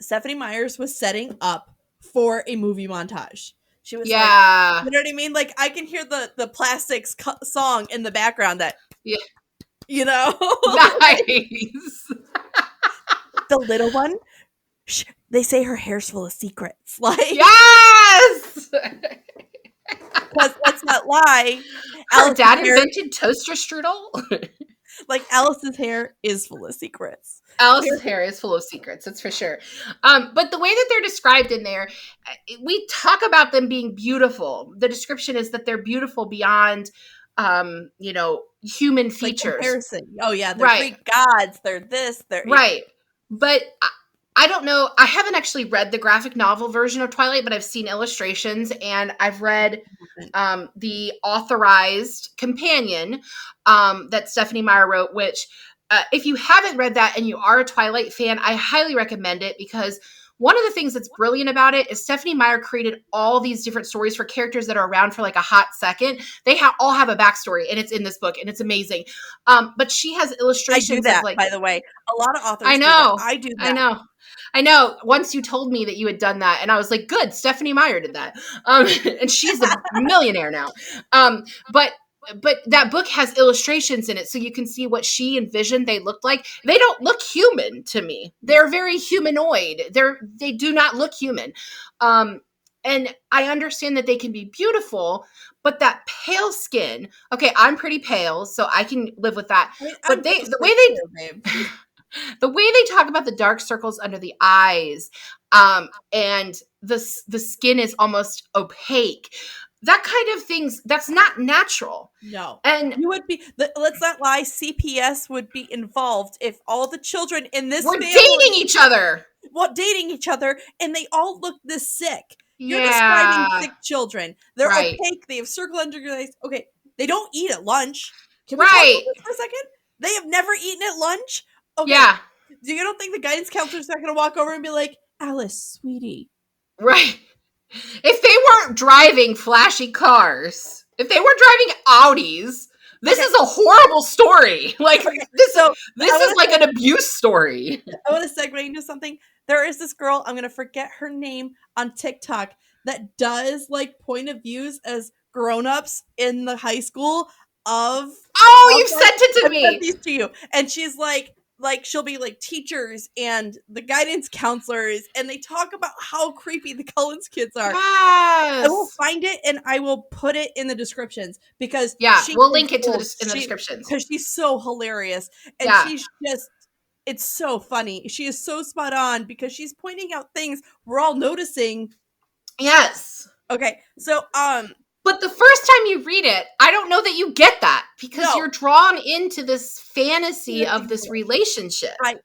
Stephenie Meyers was setting up for a movie montage. She was like, Yeah. you know what I mean? Like, I can hear the Plastics song in the background that, Yeah. you know, Nice. the little one. They say her hair's full of secrets. Like, Yes. because let's not lie, Her dad hair, invented toaster strudel. like Alice's hair is full of secrets. Alice's hair is full of secrets, that's for sure. But the way that they're described in there, we talk about them being beautiful. The description is that they're beautiful beyond human Like features. comparison. Oh yeah, they're Right. Greek gods. They're this. They're Right. But I don't know. I haven't actually read the graphic novel version of Twilight, but I've seen illustrations and I've read the authorized companion that Stephenie Meyer wrote, which, if you haven't read that and you are a Twilight fan, I highly recommend it because one of the things that's brilliant about it is Stephenie Meyer created all these different stories for characters that are around for like a hot second. They all have a backstory, and it's in this book, and it's amazing. But she has I do illustrations of that, like, by the way. A lot of I authors do that. know, I do I that. know. I know. Once you told me that you had done that, and I was like, "Good, Stephenie Meyer did that," and she's a millionaire now. But that book has illustrations in it, so you can see what she envisioned they looked like. They don't look human to me. They're very humanoid. They do not look human. And I understand that they can be beautiful, but that pale skin. Okay, I'm pretty pale, so I can live with that. I mean, But I'm basically clear, babe. the way they talk about the dark circles under the eyes, and the skin is almost opaque, that kind of things, that's not natural. No. And You would be, let's not lie, CPS would be involved if all the children in this we're family dating each other. were dating each other and they all look this sick. You're describing Yeah. sick children. They're Right. opaque. They have circle under your eyes. Okay, they don't eat at lunch. Can we talk about Right. this for a second? They have never eaten at lunch? Okay. Yeah. Do you don't think the guidance counselor's not going to walk over and be like, Alice, sweetie? Right. If they weren't driving flashy cars, if they weren't driving Audis, this is a horrible story. Like, this is like an abuse story. I want to segue into something. There is this girl, I'm going to forget her name, on TikTok that does like point of views as grown-ups in the high school of You sent it to me. I sent these to you. And she's like she'll be like teachers and the guidance counselors, and they talk about how creepy the Cullens kids are. Yes. I will find it and I will put it in the descriptions because we'll link it in the descriptions because she's so hilarious and she's just, it's so funny. She is so spot on because she's pointing out things we're all noticing. Yes. Okay, so but the first time you read it, I don't know that you get that because you're drawn into this fantasy of this relationship. Right.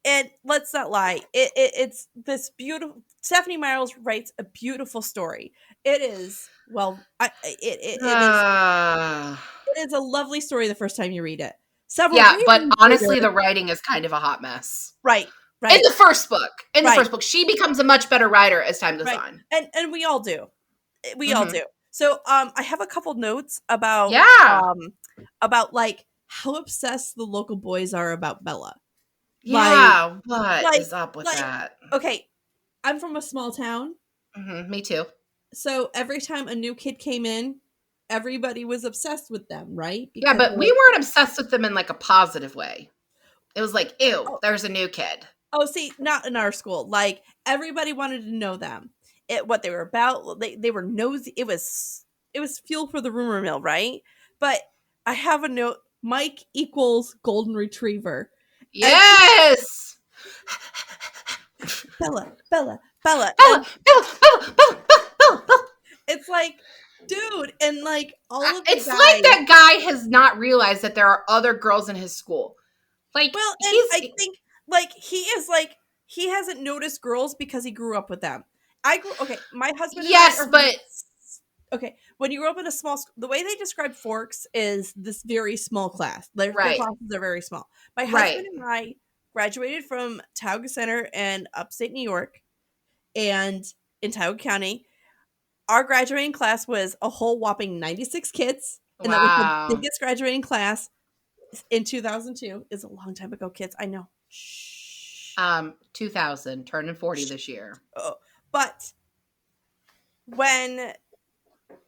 And let's not lie, it's this beautiful. Stephenie Meyer writes a beautiful story. It is it is a lovely story the first time you read it. But honestly, the writing is kind of a hot mess. Right. In the first book, she becomes a much better writer as time goes on, and we all do. We all do. So I have a couple notes about about like how obsessed the local boys are about Bella. Yeah, what is up with that? Okay, I'm from a small town. Me too. So every time a new kid came in, everybody was obsessed with them, right? Because but we weren't obsessed with them in like a positive way. It was like, ew, there's a new kid. Oh, see, not in our school. Like everybody wanted to know them, what they were about. They were nosy. It was fuel for the rumor mill, right? But I have a note. Mike equals golden retriever. Yes. Bella. It's like, dude, and like all of the it's guys, like that guy has not realized that there are other girls in his school. Like, well, and I think like he hasn't noticed girls because he grew up with them. My husband and I are okay, when you grow up in a small school, the way they describe Forks is this very small class. Their classes are very small. My husband and I graduated from Tioga Center in upstate New York, and in Tioga County, our graduating class was a whole whopping 96 kids, and that was the biggest graduating class in 2002. Is a long time ago, kids. I know. Shh. 2000, turning 40 this year. But when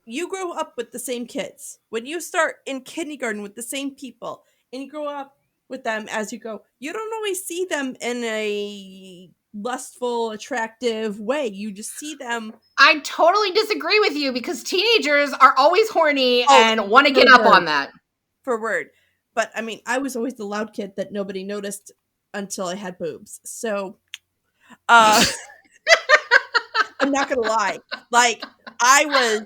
you grow up with the same kids, when you start in kindergarten with the same people, and you grow up with them as you go, you don't always see them in a lustful, attractive way. You just see them. I totally disagree with you because teenagers are always horny and want to get up on that. For word. But I mean, I was always the loud kid that nobody noticed until I had boobs. So I'm not gonna lie. Like, I was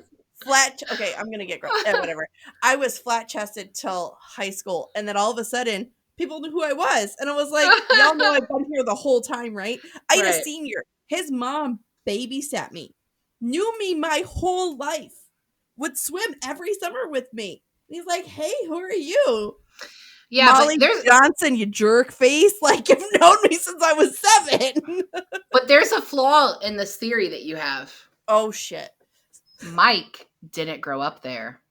Okay, I'm gonna get gross. Whatever. I was flat chested till high school, and then all of a sudden, people knew who I was, and I was like, "Y'all know I've been here the whole time, right?" I had a Right. senior. His mom babysat me, knew me my whole life, would swim every summer with me. And he's like, "Hey, who are you?" Yeah, but Molly Johnson, you jerk face. Like, you've known me since I was 7. there's a flaw in this theory that you have. Oh, shit. Mike didn't grow up there.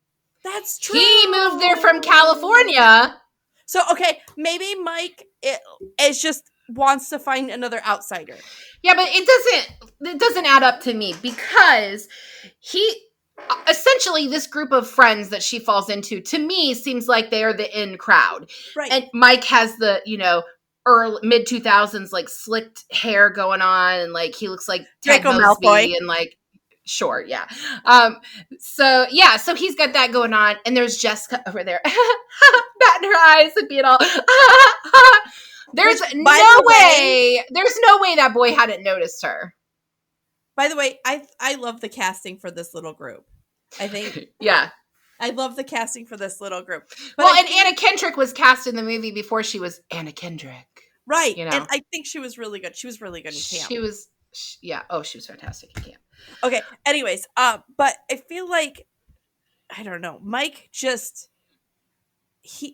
That's true. He moved there from California. So, okay, maybe Mike is just wants to find another outsider. Yeah, but it doesn't add up to me, because he essentially, this group of friends that she falls into, to me, seems like they are the in crowd. Right. And Mike has the, early mid 2000s like slicked hair going on, and like he looks like Ted Draco Mosby Malfoy. and like sure, yeah. So he's got that going on, and there's Jessica over there batting her eyes and being all there's no way that boy hadn't noticed her. By the way, I love the casting for this little group. I think yeah. I love the casting for this little group. But and Anna Kendrick was cast in the movie before she was Anna Kendrick. Right. And I think she was really good. She was really good in camp. She was fantastic in camp. Okay. Anyways, but I feel like, I don't know, Mike just,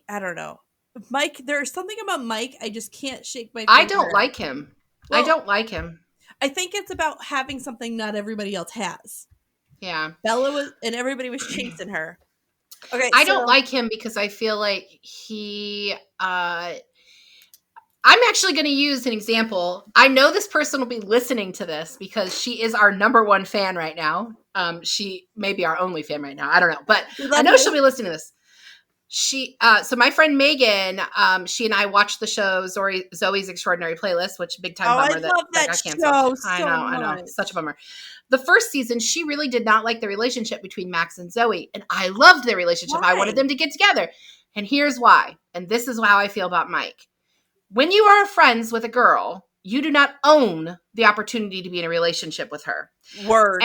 I don't know. Mike, there's something about Mike I just can't shake my finger. I don't like him. Well, I don't like him. I think it's about having something not everybody else has. Yeah. Bella was, and everybody was chasing her. Okay. I don't like him because I feel like he, I'm actually going to use an example. I know this person will be listening to this because she is our number one fan right now. She may be our only fan right now. I don't know, but I know she'll be listening to this. So my friend Megan, she and I watched the show Zoe's Extraordinary Playlist, which big time bummer that got canceled. I know, such a bummer. The first season, she really did not like the relationship between Max and Zoe, and I loved their relationship. Why? I wanted them to get together, and here's why. And this is how I feel about Mike. When you are friends with a girl, you do not own the opportunity to be in a relationship with her. Word.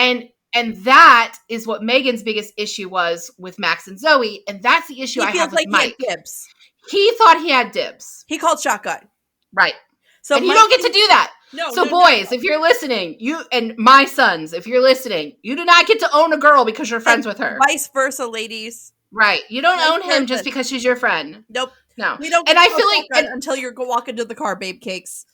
And that is what Megan's biggest issue was with Max and Zoe. And that's the issue I have with Mike. He had dibs. He thought he had dibs. He called shotgun. Right. So and you don't get to do that. No. So boys, if you're listening, you and my sons, if you're listening, you do not get to own a girl because you're friends with her. Vice versa, ladies. Right. You don't own him just because she's your friend. Nope. No. We don't get until you go walk into the car, babe cakes.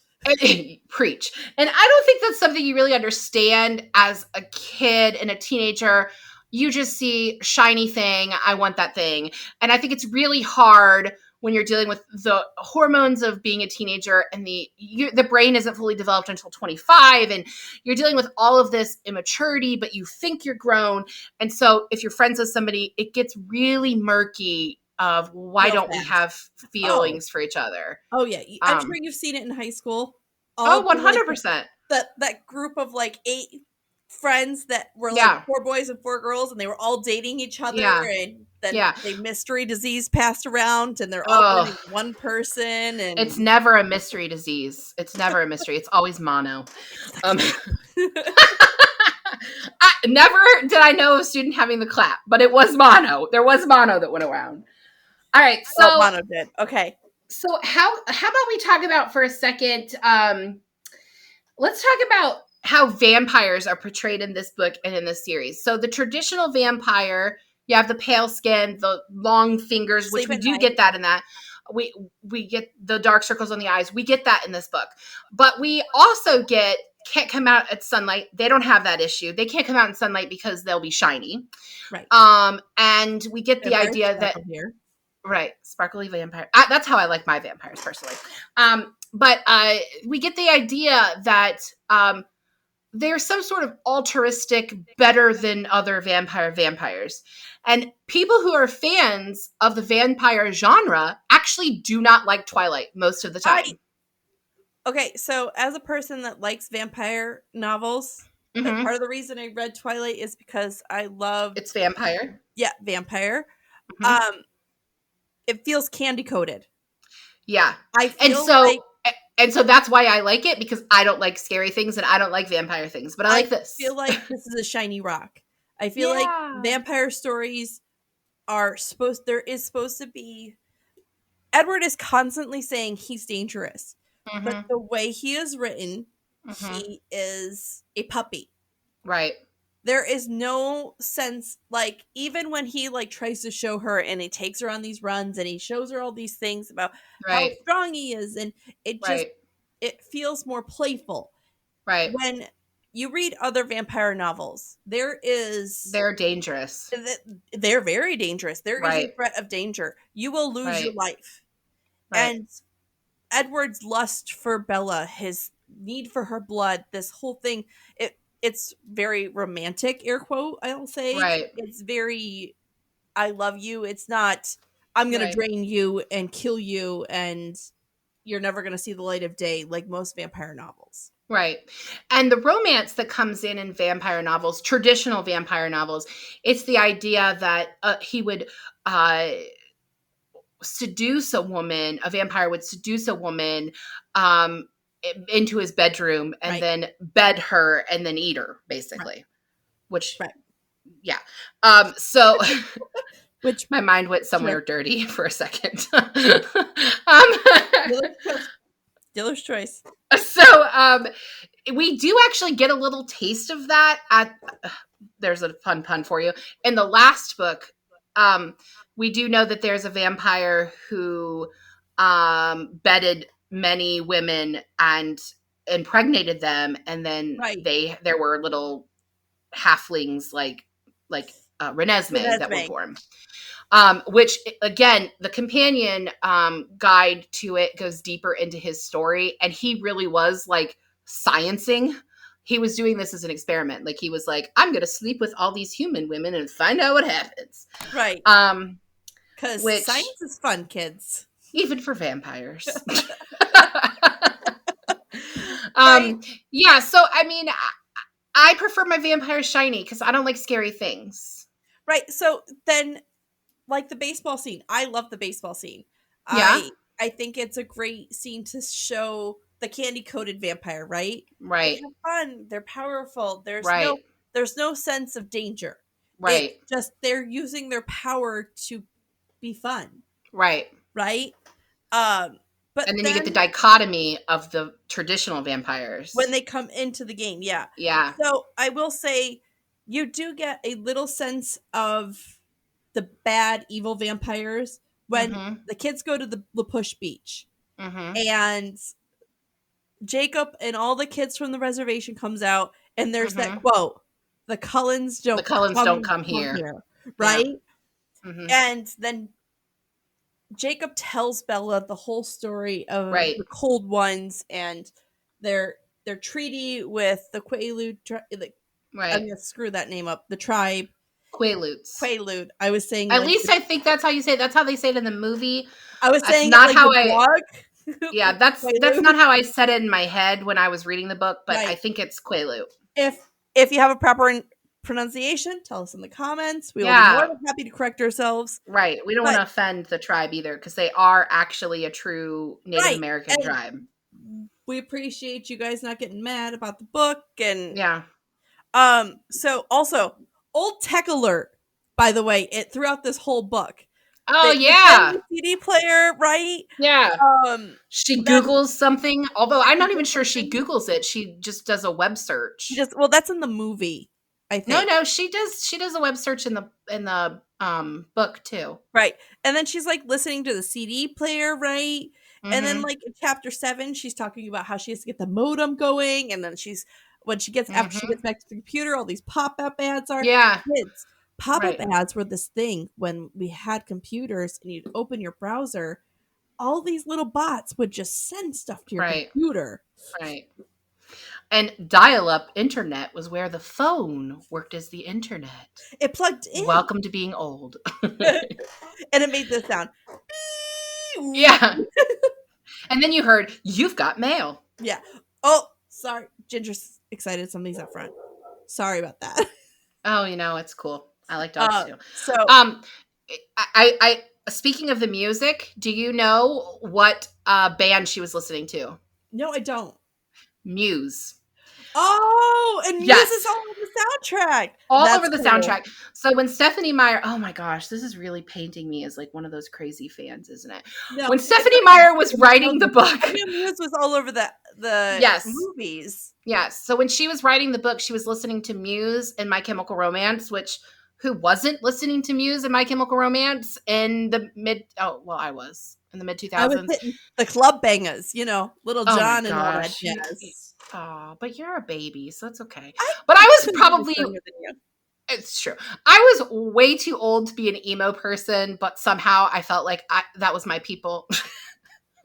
Preach. And I don't think that's something you really understand as a kid and a teenager. You just see shiny thing. I want that thing. And I think it's really hard when you're dealing with the hormones of being a teenager and the brain isn't fully developed until 25. And you're dealing with all of this immaturity, but you think you're grown. And so if you're friends with somebody, it gets really murky of why don't we have feelings for each other. Oh yeah. I'm sure you've seen it in high school. 100%. That group of like 8 friends that were like 4 boys and 4 girls, and they were all dating each other, and then the mystery disease passed around, and they're all one person. And it's never a mystery disease. It's never a mystery. It's always mono. Never did I know of a student having the clap, but it was mono. There was mono that went around. All right, so mono did. Okay. So how about we talk about for a second? Let's talk about how vampires are portrayed in this book and in this series. So the traditional vampire, you have the pale skin, the long fingers, which we do get that in that. We get the dark circles on the eyes. We get that in this book, but we also can't come out at sunlight. They don't have that issue. They can't come out in sunlight because they'll be shiny. Right. And we get the idea that here. Right. Sparkly vampire. That's how I like my vampires personally. But we get the idea that there's some sort of altruistic, better than other vampires. And people who are fans of the vampire genre actually do not like Twilight most of the time. Okay, so as a person that likes vampire novels, part of the reason I read Twilight is because I love... It's vampire. Yeah, vampire. Mm-hmm. It feels candy coated. Yeah. And so that's why I like it, because I don't like scary things and I don't like vampire things, but I like this. I feel like this is a shiny rock. I feel like Yeah. vampire stories there is supposed to be, Edward is constantly saying he's dangerous, but Mhm. the way he is written, Mhm. he is a puppy. Right. There is no sense, like, even when he like tries to show her and he takes her on these runs and he shows her all these things about how Right. strong he is, and it just, Right. it feels more playful. Right. When you read other vampire novels, there is, They're dangerous. they're very dangerous. There is a Right. threat of danger. You will lose your Right. life. Right. And Edward's lust for Bella, his need for her blood, this whole thing, it's very romantic, air quote, I'll say. Right. It's very, I love you. It's not, I'm gonna Right. drain you and kill you and you're never gonna see the light of day, like most vampire novels. Right. And the romance that comes in vampire novels, traditional vampire novels, it's the idea that he would uh, seduce a woman, a vampire would seduce a woman um, into his bedroom and Right. then bed her and then eat her, Right. basically. Which, Right. yeah. So Which, my mind went sure. somewhere dirty for a second. Dealer's choice. Dealer's choice. So we do actually get a little taste of that at there's a fun pun for you in the last book. We do know that there's a vampire who bedded many women and impregnated them, and then Right. there were little halflings like Renesmee that were Renesmee. born. Which again, the companion guide to it goes deeper into his story, and he really was like sciencing. He was doing this as an experiment. Like he was like, I'm going to sleep with all these human women and find out what happens. Right. Because Which science is fun, kids. even for vampires. Right. Yeah. So I mean, I prefer my vampires shiny because I don't like scary things. Right. So then, like the baseball scene, I love the baseball scene. Yeah. I think it's a great scene to show the candy coated vampire, right? They Right. have fun, they're powerful, Right. there's no sense of danger. It's Right. just they're using their power to be fun, Right. right? Um but And then you get the then dichotomy of the traditional vampires. when they come into the game, yeah. Yeah. So I will say you do get a little sense of the bad evil vampires when Mhm. the kids go to the La Push Beach Mhm. and Jacob and all the kids from the reservation comes out and there's that Mhm. quote, the Cullens The don't Cullens don't come come here. here, Yeah. right? Mhm. And then Jacob tells Bella the whole story of Right. the Cold Ones and their their treaty with the Quaalude I'm Right. gonna screw that name up. The tribe Quaaludes. Quaalude. I was saying At like least I think that's how you say it. That's how they say it in the movie. I was That's saying it not like how the I dog. Yeah, that's Quaalude. not how I said it in my head when I was reading the book, but I Right. think it's Quaalude. If you have a proper pronunciation, tell us in the comments. We will be more Yeah. than happy to correct ourselves. Right. We don't want But to offend the tribe either because they are actually a true Native right, American and tribe. we appreciate you guys not getting mad about the book and Yeah. so also old tech alert, by the way, it throughout this whole book. Oh They find yeah. the CD player, right? Yeah. Um She them Googles something, although she I'm not even Googles sure she something. Googles it. She just does a web She search. just, well, that's in the movie, I No, think. no, she does a web search in the book too. Right. And then she's like listening to the CD player, right? And then Mhm. like in chapter 7, she's talking about how she has to get the modem going and then she's when she gets after she gets Mhm. back to the computer, all these pop-up ads are Yeah. kids. Pop-up Right. ads were this thing when we had computers and you'd open your browser, all these little bots would just send stuff to your Right. computer. Right. And dial-up internet was where the phone worked as the internet. It plugged in Welcome to being old. and it made this sound. Yeah. And then you heard, "You've got mail." Yeah. Oh, sorry. Ginger's excited something's up front. Sorry about that. Oh, it's cool. I like dogs too. So Um, I speaking of the music, do you know what band she was listening to? no, I don't. Muse. Oh, and Muse is Yes. all over the soundtrack. All That's over the cool. soundtrack. So when Stephenie Meyer, oh my gosh, this is really painting me as like one of those crazy fans, isn't it? No, When it's Stephenie okay. Meyer was writing the book, I knew Muse was all over the yes, movies. yes. So when she was writing the book, she was listening to Muse and My Chemical Romance, which who wasn't listening to Muse and My Chemical Romance in the mid? Oh, well, I was in the mid I was 2000s. hitting the club bangers, Little Oh my John and all that gosh. jazz. Oh, but you're a baby, so it's okay. I But I was couldn't be much probably, younger than you. it's true. I was way too old to be an emo person, but somehow I felt like that was my people.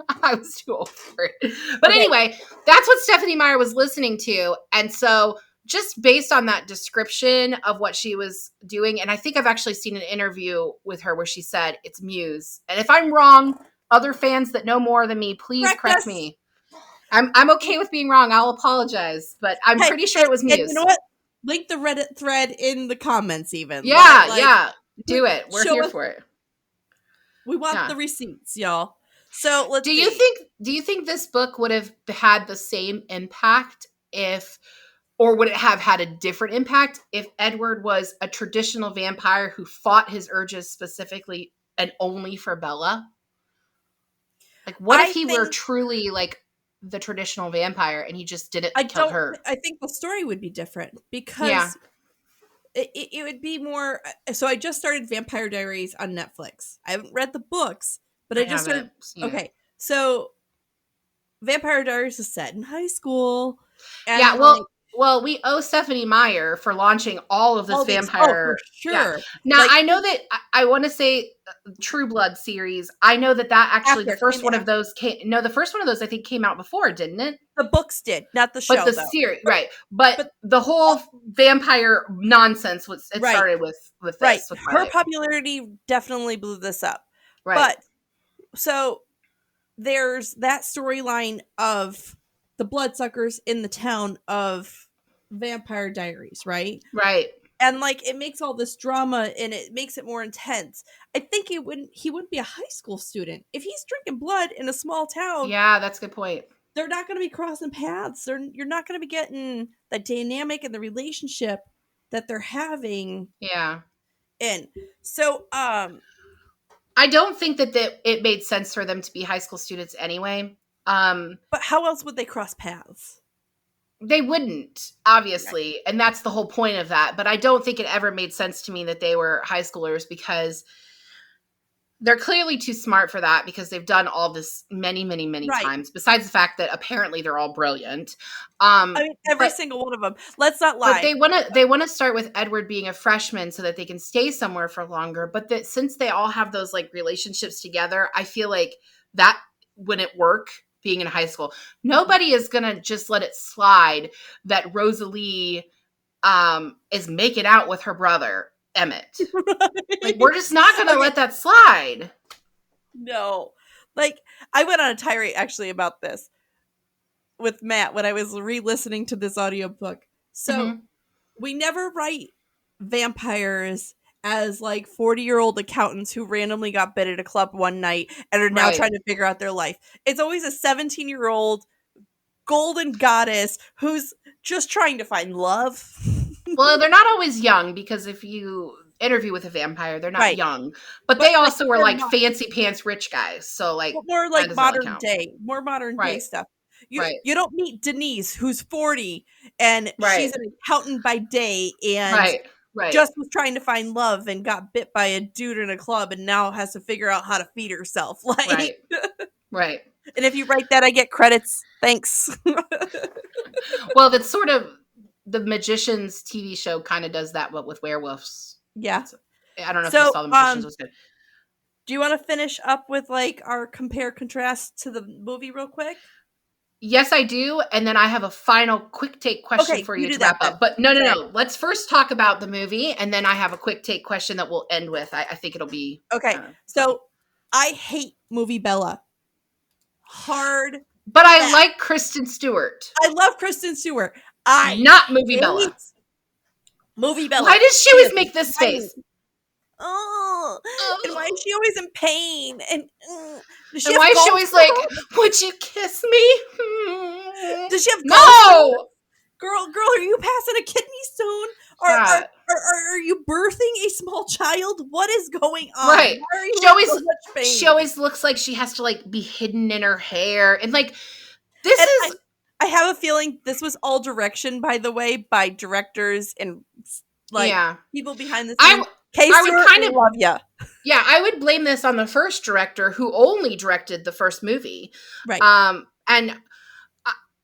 I was too old for it. But Okay. anyway, that's what Stephenie Meyer was listening to. And so just based on that description of what she was doing, and I think I've actually seen an interview with her where she said it's Muse. And if I'm wrong, other fans that know more than me, please correct me. I'm okay with being wrong. I'll apologize, but I'm pretty sure it was Muse. And you know what? Link the Reddit thread in the comments even. Yeah, yeah. Do it. We're here for it. We want the receipts, y'all. So let's do you think this book would have had the same impact or would it have had a different impact if Edward was a traditional vampire who fought his urges specifically and only for Bella? Like, what if he were truly like the traditional vampire and he just didn't kill her? I think the story would be different because it would be more. So I just started Vampire Diaries on Netflix. I haven't read the books, but I just started. Okay, so Vampire Diaries is set in high school. And well, we owe Stephenie Meyer for launching all of this vampire. For sure. Yeah. Now, I know that I want to say True Blood series. I know that actually the first one of those the first one of those I think came out before, didn't it? The books did, not the show. But the series, right? But the whole vampire nonsense started with this. Right. With her popularity definitely blew this up. Right. But so there's that storyline of the bloodsuckers in the town of Vampire Diaries, right? Right. And like it makes all this drama and it makes it more intense. I think he wouldn't be a high school student. If he's drinking blood in a small town. Yeah, that's a good point. They're not going to be crossing paths. You're not going to be getting the dynamic and the relationship that they're having. Yeah. And so I don't think that it made sense for them to be high school students anyway. But how else would they cross paths? They wouldn't, obviously. Right. And that's the whole point of that. But I don't think it ever made sense to me that they were high schoolers because they're clearly too smart for that because they've done all this many, many, many times. Besides the fact that apparently they're all brilliant. I mean, every single one of them. Let's not lie. But they want to start with Edward being a freshman so that they can stay somewhere for longer. But that since they all have those like relationships together, I feel like that wouldn't work being in high school. Nobody is gonna just let it slide that Rosalie is making out with her brother Emmett. Right. Like, we're just not going to let that slide. No. Like, I went on a tirade actually about this with Matt when I was re-listening to this audiobook. So, we never write vampires as like 40-year-old accountants who randomly got bit at a club one night and are now trying to figure out their life. It's always a 17-year-old golden goddess who's just trying to find love. Well, they're not always young because if you interview with a vampire, they're not young. But they also were like fancy pants rich guys. So like more like modern day stuff. You don't meet Denise, who's 40 and she's an accountant by day and just was trying to find love and got bit by a dude in a club and now has to figure out how to feed herself. Like Right. And if you write that, I get credits. Thanks. Well, that's sort of the Magicians TV show kind of does that, but with werewolves. Yeah. So, I don't know if you saw the Magicians was good. Do you want to finish up with like our compare contrast to the movie real quick? Yes, I do. And then I have a final quick take question for you to wrap up. But no. Let's first talk about the movie. And then I have a quick take question that we'll end with. I think it'll be. Okay. So I hate movie Bella. Hard. But I like Kristen Stewart. I love Kristen Stewart. Not movie Bella. Movie Bella. Why does she always make this face? And why is she always in pain? And why is she always like, would you kiss me? Does she have no? girl, are you passing a kidney stone? God. Are you birthing a small child? What is going on? Right. Why are you She in so always much she pain? always looks like she has to like be hidden in her hair. And like this And is I have a feeling this was all direction, by the way, by directors and like yeah. people behind the I scenes. Kay I would Stewart, kind we of love ya. yeah, I would blame this on the first director who only directed the first movie. Right. And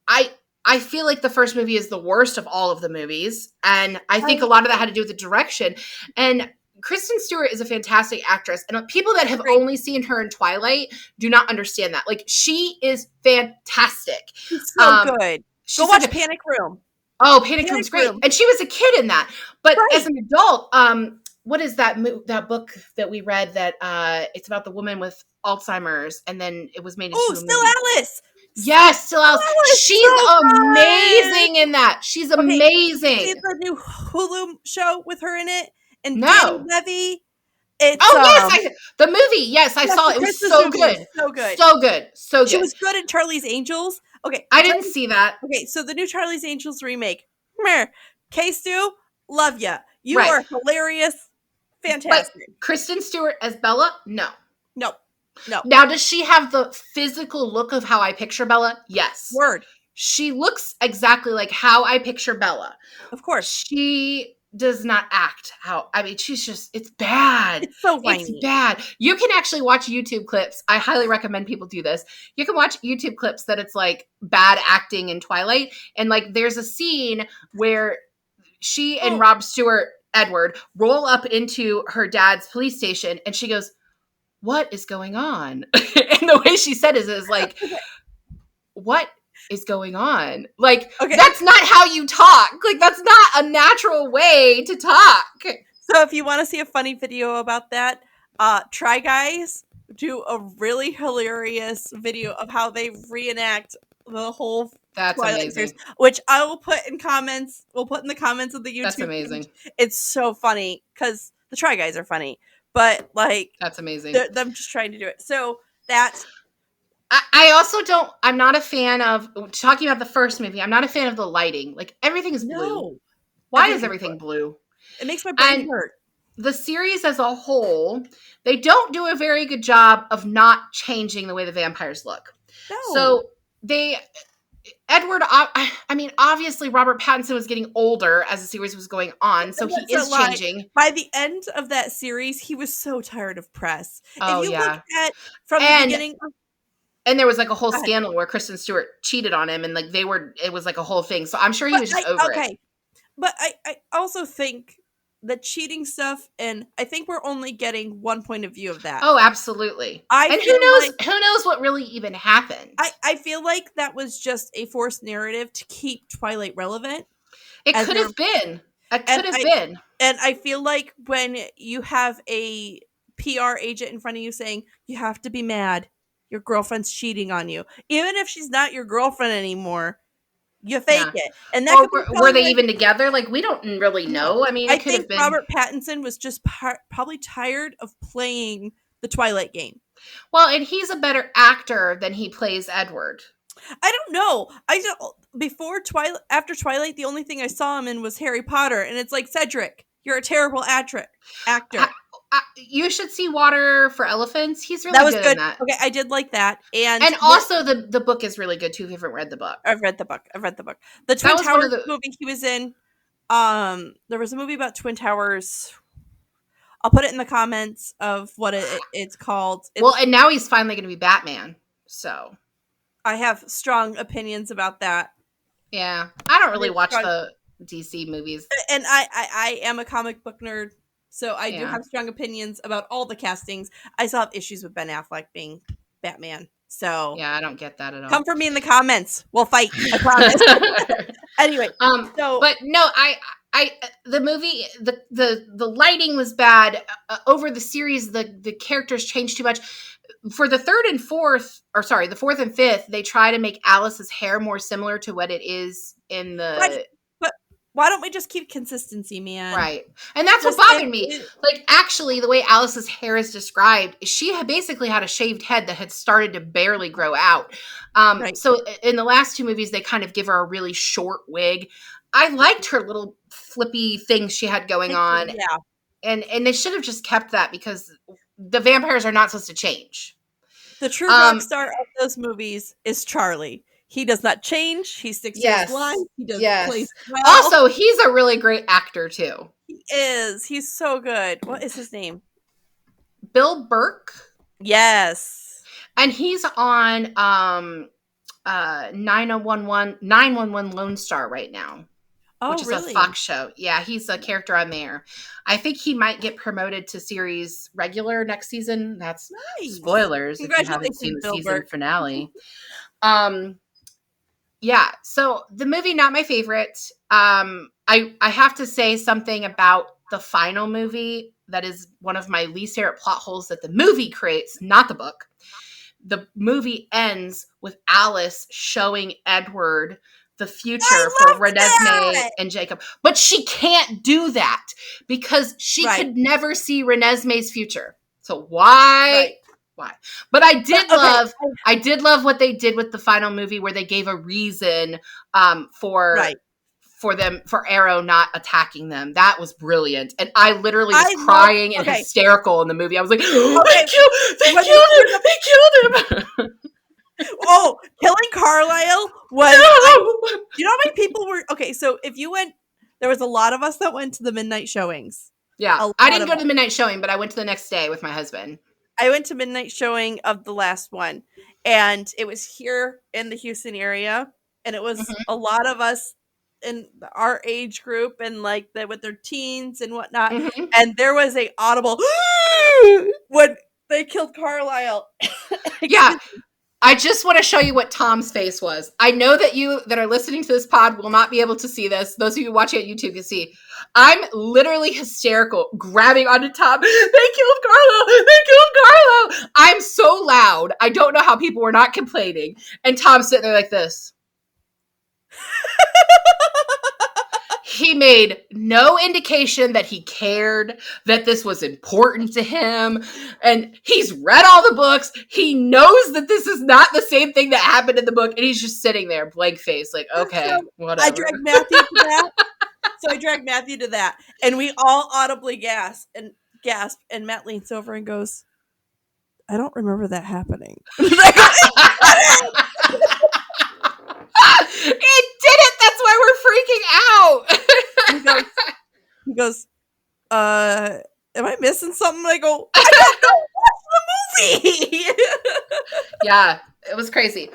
I I feel like the first movie is the worst of all of the movies, and I think a I lot of that had to do with the direction. And Kristen Stewart is a fantastic actress, and people that have agree. only seen her in Twilight do not understand that. Like she is fantastic. She's so Um, good. Go she's so watch good. Panic Room. Oh, Panic Panic Room's great, Room. and she was a kid in that. But as Right. an adult, what is that that book that we read that it's about the woman with Alzheimer's, and then it was made Oh, into a Still movie. Alice. Yes, Still Alice. That was She's so good. amazing in that. She's Okay, did you see amazing. the new Hulu show with her in it and Danny No. Levy? It's Oh yes, the movie. Yes, I yes, saw the it. It was Christmas so movie was good. so good. So good. So She good. was good in Charlie's Angels. Okay, I didn't see that. okay, so the new Charlie's Angels remake. Meh. K Stu, love ya. You Right. are hilarious. But Fantastic. Kristen Stewart as Bella? No. No. No. Now, does she have the physical look of how I picture Bella? Yes. Word. She looks exactly like how I picture Bella. Of course. She does not act how, I mean, she's just, it's bad. It's so It's whiny. bad. You can actually watch YouTube clips. I highly recommend people do this. You can watch YouTube clips that it's like bad acting in Twilight. And like there's a scene where she and Oh. Rob Stewart, Edward, roll up into her dad's police station and she goes, "What is going on?" And the way she said it is like, "What is going on?" Like, Okay. that's not how you talk. Like, that's not a natural way to talk. So if you want to see a funny video about that, Try Guys do a really hilarious video of how they reenact the whole That's Twilight amazing. series, which I will put in comments. We'll put in the comments of the YouTube. That's amazing. Page. It's so funny because the Try Guys are funny, but like That's amazing. them just trying to do it. So that's. I also don't. I'm not a fan of talking about the first movie. I'm not a fan of the lighting. Like everything is blue. Why is everything blue? It makes my brain hurt. The series as a whole, they don't do a very good job of not changing the way the vampires look. No. So Edward, I mean, obviously Robert Pattinson was getting older as the series was going on, so he is changing. By the end of that series, he was so tired of press. Oh, if you yeah. look at from the beginning. And there was like a whole scandal where Kristen Stewart cheated on him and like it was like a whole thing. So I'm sure he was just over it. But I also think the cheating stuff, and I think we're only getting one point of view of that. Oh, absolutely. And who knows what really even happened? I feel like that was just a forced narrative to keep Twilight relevant. It could have been. It could have been. And I feel like when you have a PR agent in front of you saying, you have to be mad, your girlfriend's cheating on you. Even if she's not your girlfriend anymore, you fake it. And that were they even together? Like, we don't really know. I mean, I think Robert Pattinson was just probably tired of playing the Twilight game. Well, and he's a better actor than he plays Edward. I don't know. After Twilight, the only thing I saw him in was Harry Potter, and it's like, Cedric, you're a terrible actor. You should see Water for Elephants. He's really good in that. Okay, I did like that, and also the book is really good too. If you haven't read the book, I've read the book. The Twin Towers movie he was in. There was a movie about Twin Towers. I'll put it in the comments of what it's called. And now he's finally going to be Batman. So I have strong opinions about that. Yeah, I don't really watch the DC movies, and I am a comic book nerd. So I do have strong opinions about all the castings. I still have issues with Ben Affleck being Batman. So yeah, I don't get that at all. Come for me in the comments. We'll fight. I promise. Anyway, but no, the movie, the lighting was bad. Over the series, the characters changed too much. For the the fourth and fifth, they try to make Alice's hair more similar to what it is in the. Right. why don't we just keep consistency, man? Right. And that's what Just bothered me. Like, actually, the way Alice's hair is described, she had basically had a shaved head that had started to barely grow out. right. So in the last two movies, they kind of give her a really short wig. I liked her little flippy things she had going on. Yeah. And they should have just kept that because the vampires are not supposed to change. The true rock star of those movies is Charlie. He does not change. He sticks to his lines. He does plays well. Also, he's a really great actor too. He is. He's so good. What is his name? Bill Burke. Yes. And he's on 911 Lone Star right now. Which is really? a Fox show. Yeah, he's a character on there. I think he might get promoted to series regular next season. That's spoilers if you haven't seen the season finale. Yeah, so the movie, not my favorite. I have to say something about the final movie that is one of my least favorite plot holes that the movie creates, not the book. The movie ends with Alice showing Edward the future for Renesmee and Jacob. But she can't do that because she could never see Renesmee's future. So why? Why? But I did love what they did with the final movie where they gave a reason for Arrow not attacking them. That was brilliant. And I literally was crying and hysterical in the movie. I was like, they killed him. Oh, killing Carlisle was you know how many people were so if you went, there was a lot of us that went to the midnight showings. Yeah. I didn't go to the midnight showing, but I went to the next day with my husband. I went to midnight showing of the last one, and it was here in the Houston area, and it was a lot of us in our age group and like with their teens and whatnot. And there was a audible when they killed Carlisle. Yeah. I just want to show you what Tom's face was. I know that you that are listening to this pod will not be able to see this. Those of you watching on YouTube can see. I'm literally hysterical, grabbing onto Tom. They killed Carlo. They killed Carlo. I'm so loud. I don't know how people were not complaining. And Tom's sitting there like this. He made no indication that he cared, that this was important to him. And he's read all the books. He knows that this is not the same thing that happened in the book. And he's just sitting there, blank face, like, okay, whatever. I dragged Matthew to that. So I dragged Matthew to that. And we all audibly gasped. And Matt leans over and goes, I don't remember that happening. It didn't. That's why we're freaking out. He goes, am I missing something? I go, I don't know. Watch the movie. Yeah, it was crazy.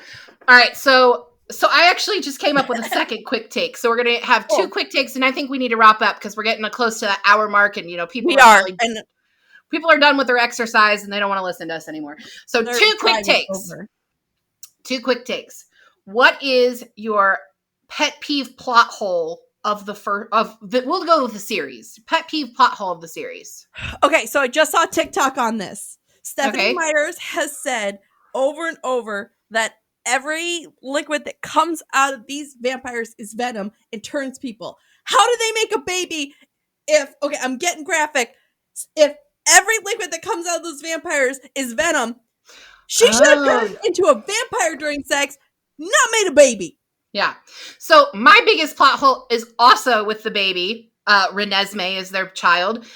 All right, so I actually just came up with a second quick take. So we're gonna have two quick takes, and I think we need to wrap up because we're getting close to that hour mark, and people are done with their exercise and they don't want to listen to us anymore. So two quick takes. What is your pet peeve plot hole of we'll go with the series. Pet peeve plot hole of the series. Okay, so I just saw TikTok on this. Stephenie Meyer has said over and over that every liquid that comes out of these vampires is venom and turns people. How do they make a baby I'm getting graphic. If every liquid that comes out of those vampires is venom, she should have turned into a vampire during sex, not made a baby. Yeah. So my biggest plot hole is also with the baby. Renesmee is their child.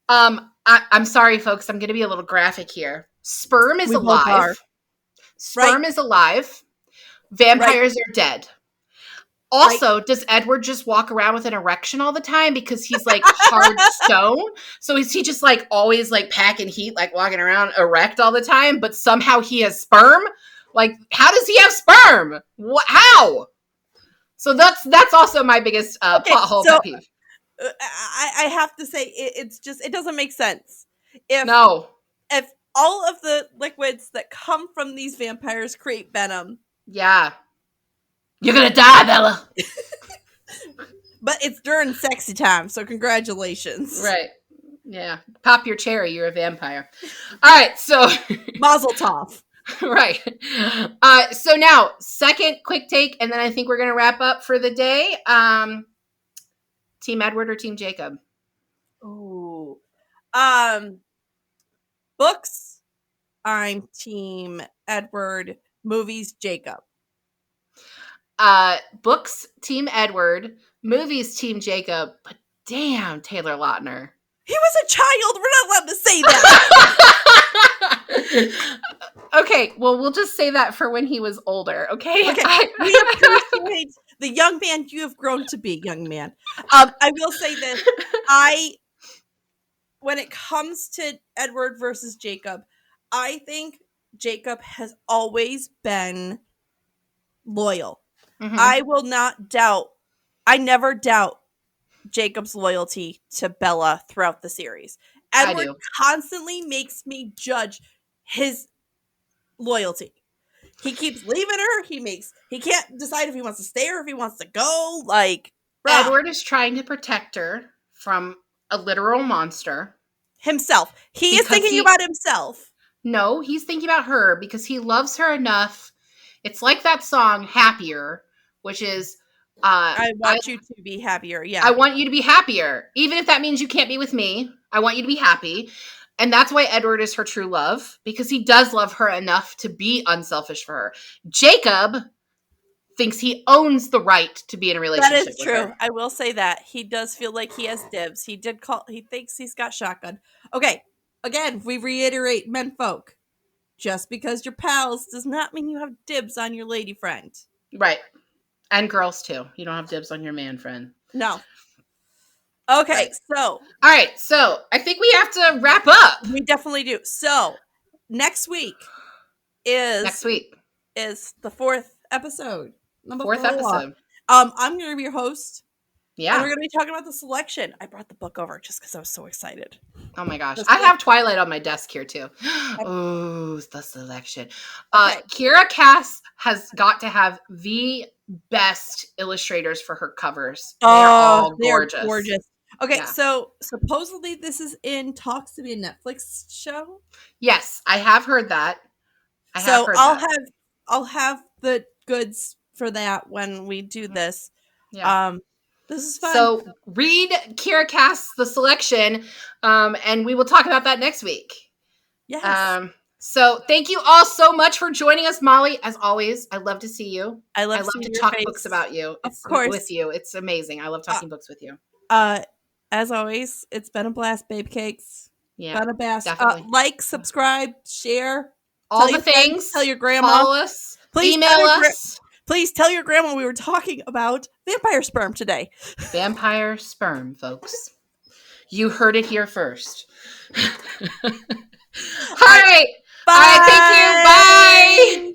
I'm sorry, folks. I'm going to be a little graphic here. Sperm is alive. Sperm is alive. Vampires are dead. Also, does Edward just walk around with an erection all the time because he's like hard stone? So is he just like always like packing heat, like walking around erect all the time, but somehow he has sperm? Like, how does he have sperm? How? So that's also my biggest plot hole pet peeve. I have to say it doesn't make sense. If all of the liquids that come from these vampires create venom. Yeah. You're gonna die, Bella. But it's during sexy time, so congratulations. Right. Yeah. Pop your cherry, you're a vampire. All right, so Mazel tov. Right. So now, second quick take, and then I think we're gonna wrap up for the day. Team Edward or Team Jacob? Ooh. Books, I'm Team Edward. Movies, Jacob. Books, Team Edward. Movies, Team Jacob. But damn, Taylor Lautner. He was a child. We're not allowed to say that. Okay, well, we'll just say that for when he was older, okay? Okay, we appreciate the young man you have grown to be, young man. I will say this. When it comes to Edward versus Jacob, I think Jacob has always been loyal. Mhm. I never doubt Jacob's loyalty to Bella throughout the series. Edward constantly makes me judge his loyalty. He keeps leaving her. He can't decide if he wants to stay or if he wants to go. Like, bruh. Edward is trying to protect her from a literal monster. Himself. He is thinking about himself. No, he's thinking about her because he loves her enough. It's like that song, Happier, which is... I want you to be happier. Yeah. I want you to be happier. Even if that means you can't be with me, I want you to be happy. And that's why Edward is her true love, because he does love her enough to be unselfish for her. Jacob thinks he owns the right to be in a relationship with her. That is true. I will say that. He does feel like he has dibs. He thinks he's got shotgun. Okay. Again, we reiterate, menfolk. Just because you're pals does not mean you have dibs on your lady friend. Right. And girls, too. You don't have dibs on your man friend. No. Okay, right. So. All right, so I think we have to wrap up. We definitely do. So, next week is the fourth episode. Fourth episode. I'm going to be your host. Yeah. And we're going to be talking about the selection. I brought the book over just because I was so excited. Oh my gosh. I have Twilight on my desk here too. Oh, the selection. Okay. Kira Cass has got to have the best illustrators for her covers. They are all gorgeous. Okay, yeah. So supposedly this is in talks to be a Netflix show. Yes, I have heard that. I'll have the goods for that when we do this. Yeah. This is fun. So read Kira Cass' The Selection, and we will talk about that next week. Yes. So thank you all so much for joining us, Molly. As always, I love to see you. I love to talk books about you. Of course. With you. It's amazing. I love talking books with you. As always, it's been a blast, babe cakes. Yeah. Been a blast. Definitely. Like, subscribe, share. All the things. Friends, tell your grandma. Follow us. Please email us. Please tell your grandma we were talking about vampire sperm today. Vampire sperm, folks. You heard it here first. All right. Bye. All right, thank you. Bye.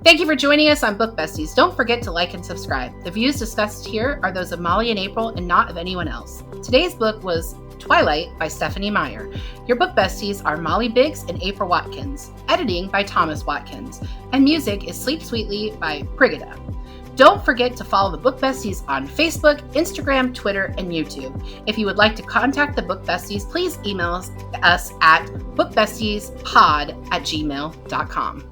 Thank you for joining us on Book Besties. Don't forget to like and subscribe. The views discussed here are those of Molly and April and not of anyone else. Today's book was Twilight by Stephenie Meyer. Your book besties are Molly Biggs and April Watkins. Editing by Thomas Watkins. And music is Sleep Sweetly by Brigida. Don't forget to follow the Book Besties on Facebook, Instagram, Twitter, and YouTube. If you would like to contact the Book Besties, please email us at bookbestiespod@gmail.com.